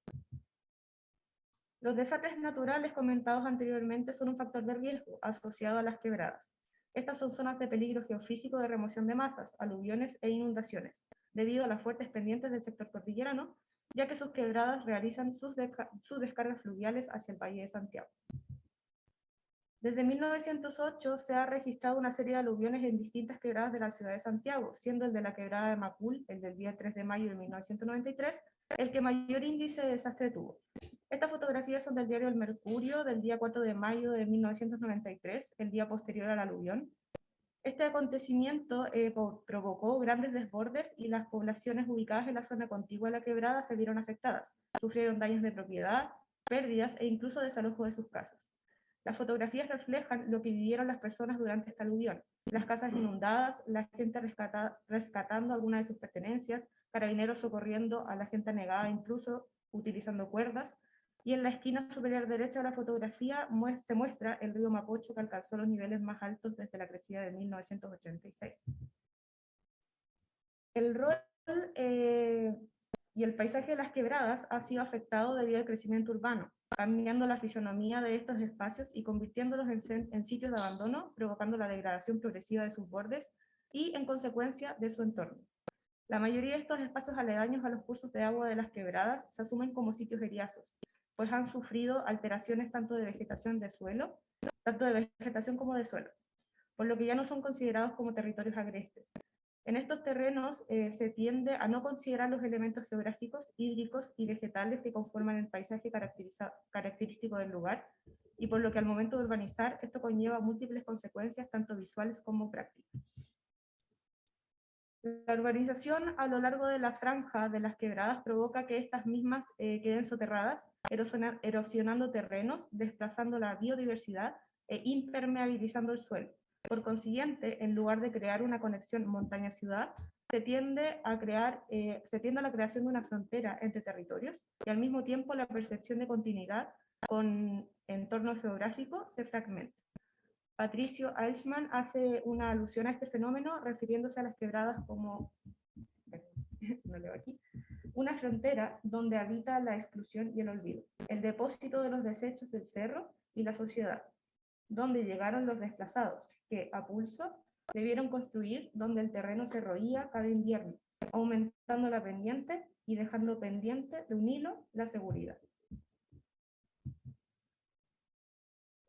Los desastres naturales comentados anteriormente son un factor de riesgo asociado a las quebradas. Estas son zonas de peligro geofísico de remoción de masas, aluviones e inundaciones, debido a las fuertes pendientes del sector cordillerano, ya que sus quebradas realizan sus descargas fluviales hacia el Valle de Santiago. Desde 1908 se ha registrado una serie de aluviones en distintas quebradas de la ciudad de Santiago, siendo el de la quebrada de Macul, el del día 3 de mayo de 1993, el que mayor índice de desastre tuvo. Estas fotografías son del diario El Mercurio, del día 4 de mayo de 1993, el día posterior al aluvión. Este acontecimiento provocó grandes desbordes y las poblaciones ubicadas en la zona contigua a la quebrada se vieron afectadas, sufrieron daños de propiedad, pérdidas e incluso desalojo de sus casas. Las fotografías reflejan lo que vivieron las personas durante esta aluvión: las casas inundadas, la gente rescatando algunas de sus pertenencias, carabineros socorriendo a la gente anegada, incluso utilizando cuerdas, y en la esquina superior derecha de la fotografía se muestra el río Mapocho, que alcanzó los niveles más altos desde la crecida de 1986. El rol y el paisaje de las quebradas ha sido afectado debido al crecimiento urbano, cambiando la fisonomía de estos espacios y convirtiéndolos en sitios de abandono, provocando la degradación progresiva de sus bordes y, en consecuencia, de su entorno. La mayoría de estos espacios aledaños a los cursos de agua de las quebradas se asumen como sitios eriazos, pues han sufrido alteraciones tanto de vegetación como de suelo, por lo que ya no son considerados como territorios agrestes. En estos terrenos se tiende a no considerar los elementos geográficos, hídricos y vegetales que conforman el paisaje característico del lugar, y por lo que al momento de urbanizar esto conlleva múltiples consecuencias tanto visuales como prácticas. La urbanización a lo largo de la franja de las quebradas provoca que estas mismas queden soterradas, erosionando terrenos, desplazando la biodiversidad e impermeabilizando el suelo. Por consiguiente, en lugar de crear una conexión montaña-ciudad, se tiende a la creación de una frontera entre territorios, y al mismo tiempo la percepción de continuidad con entorno geográfico se fragmenta. Patricio Eichmann hace una alusión a este fenómeno refiriéndose a las quebradas como no leo aquí, una frontera donde habita la exclusión y el olvido, el depósito de los desechos del cerro y la sociedad, donde llegaron los desplazados, que a pulso debieron construir donde el terreno se roía cada invierno, aumentando la pendiente y dejando pendiente de un hilo la seguridad.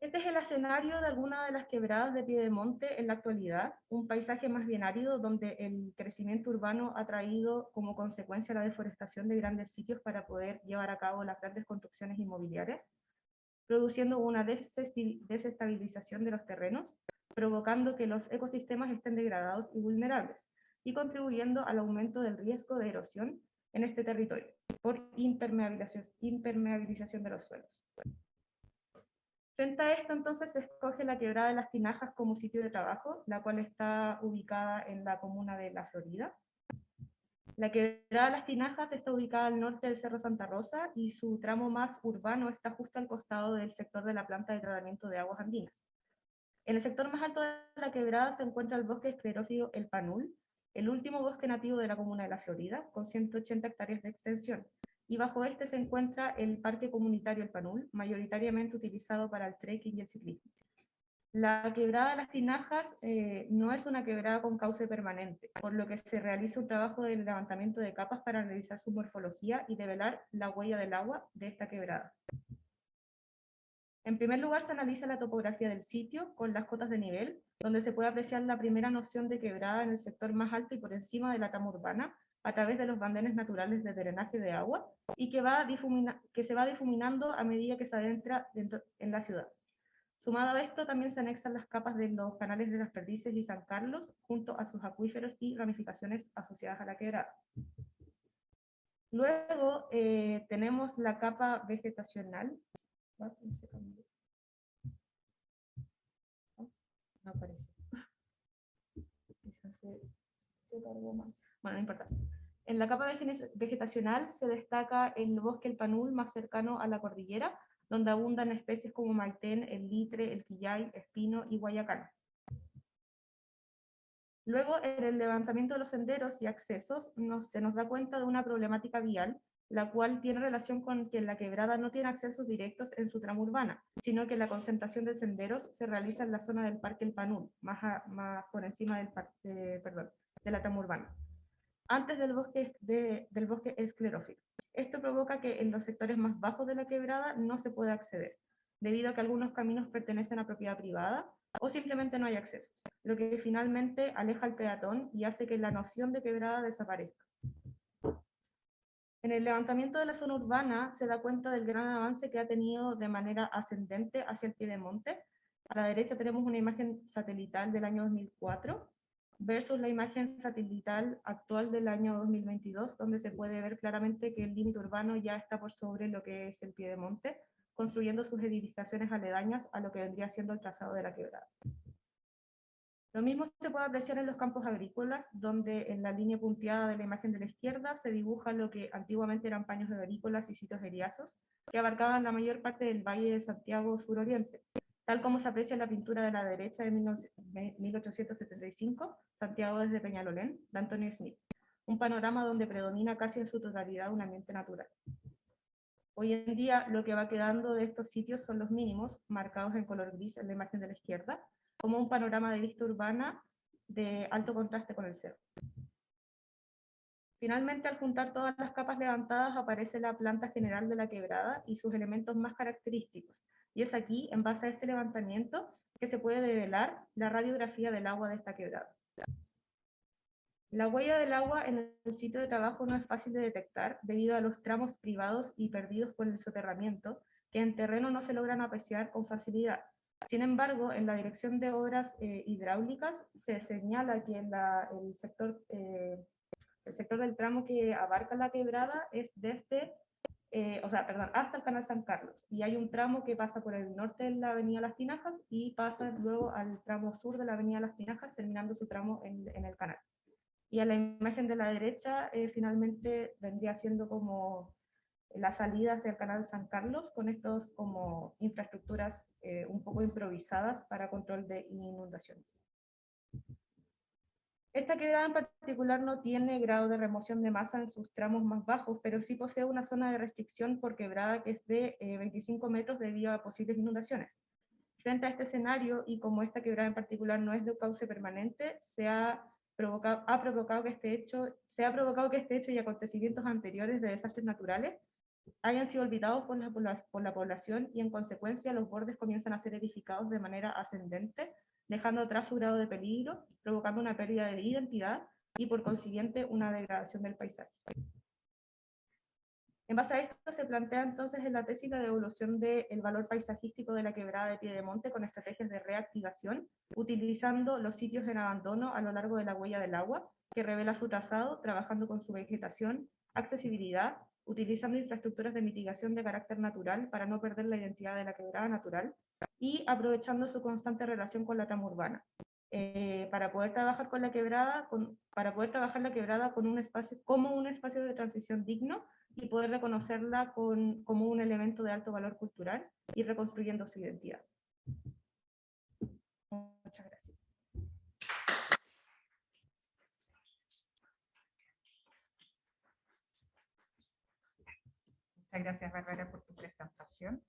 Este es el escenario de algunas de las quebradas de Piedemonte en la actualidad, un paisaje más bien árido donde el crecimiento urbano ha traído como consecuencia la deforestación de grandes sitios para poder llevar a cabo las grandes construcciones inmobiliarias, produciendo una desestabilización de los terrenos, provocando que los ecosistemas estén degradados y vulnerables, y contribuyendo al aumento del riesgo de erosión en este territorio, por impermeabilización de los suelos. Frente a esto, entonces, se escoge la Quebrada de las Tinajas como sitio de trabajo, la cual está ubicada en la comuna de La Florida. La Quebrada de las Tinajas está ubicada al norte del Cerro Santa Rosa y su tramo más urbano está justo al costado del sector de la planta de tratamiento de aguas andinas. En el sector más alto de la quebrada se encuentra el bosque esclerófilo El Panul, el último bosque nativo de la comuna de La Florida, con 180 hectáreas de extensión, y bajo este se encuentra el Parque Comunitario El Panul, mayoritariamente utilizado para el trekking y el ciclismo. La quebrada de las Tinajas no es una quebrada con cauce permanente, por lo que se realiza un trabajo de levantamiento de capas para analizar su morfología y develar la huella del agua de esta quebrada. En primer lugar, se analiza la topografía del sitio con las cotas de nivel, donde se puede apreciar la primera noción de quebrada en el sector más alto y por encima de la trama urbana, a través de los bandenes naturales de drenaje de agua y que se va difuminando a medida que se adentra en la ciudad. Sumado a esto, también se anexan las capas de los canales de Las Perdices y San Carlos, junto a sus acuíferos y ramificaciones asociadas a la quebrada. Luego tenemos la capa vegetacional. No aparece. Bueno, no importa. En la capa vegetacional se destaca el bosque El Panul, más cercano a la cordillera, donde abundan especies como maitén, el litre, el quillay, espino y guayacán. Luego, en el levantamiento de los senderos y accesos, se nos da cuenta de una problemática vial, la cual tiene relación con que la quebrada no tiene accesos directos en su trama urbana, sino que la concentración de senderos se realiza en la zona del Parque El Panul, más por encima de la trama urbana, antes del bosque esclerófilo. Esto provoca que en los sectores más bajos de la quebrada no se pueda acceder, debido a que algunos caminos pertenecen a propiedad privada o simplemente no hay acceso, lo que finalmente aleja al peatón y hace que la noción de quebrada desaparezca. En el levantamiento de la zona urbana se da cuenta del gran avance que ha tenido de manera ascendente hacia el piedemonte. A la derecha tenemos una imagen satelital del año 2004 versus la imagen satelital actual del año 2022, donde se puede ver claramente que el límite urbano ya está por sobre lo que es el piedemonte, construyendo sus edificaciones aledañas a lo que vendría siendo el trazado de la quebrada. Lo mismo se puede apreciar en los campos agrícolas, donde en la línea punteada de la imagen de la izquierda se dibuja lo que antiguamente eran paños agrícolas y sitios eriazos, que abarcaban la mayor parte del Valle de Santiago suroriente, tal como se aprecia en la pintura de la derecha de 1875, Santiago desde Peñalolén, de Antonio Smith, un panorama donde predomina casi en su totalidad un ambiente natural. Hoy en día lo que va quedando de estos sitios son los mínimos, marcados en color gris en la imagen de la izquierda, como un panorama de vista urbana de alto contraste con el cerro. Finalmente, al juntar todas las capas levantadas, aparece la planta general de la quebrada y sus elementos más característicos, y es aquí, en base a este levantamiento, que se puede develar la radiografía del agua de esta quebrada. La huella del agua en el sitio de trabajo no es fácil de detectar debido a los tramos privados y perdidos por el soterramiento, que en terreno no se logran apreciar con facilidad. Sin embargo, en la Dirección de Obras Hidráulicas se señala que el sector del tramo que abarca la quebrada es desde, hasta el Canal San Carlos, y hay un tramo que pasa por el norte de la Avenida Las Tinajas y pasa luego al tramo sur de la Avenida Las Tinajas, terminando su tramo en el canal. Y a la imagen de la derecha finalmente vendría siendo como la salida hacia el canal San Carlos, con estos como infraestructuras un poco improvisadas para control de inundaciones. Esta quebrada en particular no tiene grado de remoción de masa en sus tramos más bajos, pero sí posee una zona de restricción por quebrada que es de 25 metros debido a posibles inundaciones. Frente a este escenario, y como esta quebrada en particular no es de cauce permanente, se ha provocado que este hecho y acontecimientos anteriores de desastres naturales hayan sido olvidados por la población, y en consecuencia los bordes comienzan a ser edificados de manera ascendente, dejando atrás su grado de peligro, provocando una pérdida de identidad y por consiguiente una degradación del paisaje. En base a esto se plantea entonces en la tesis la devolución del valor paisajístico de la quebrada de Piedemonte con estrategias de reactivación, utilizando los sitios en abandono a lo largo de la huella del agua, que revela su trazado, trabajando con su vegetación, accesibilidad, utilizando infraestructuras de mitigación de carácter natural para no perder la identidad de la quebrada natural, y aprovechando su constante relación con la trama urbana. Para poder trabajar la quebrada como un espacio de transición digno y poder reconocerla como un elemento de alto valor cultural y reconstruyendo su identidad. Muchas gracias. Muchas gracias, Bárbara, por tu presentación.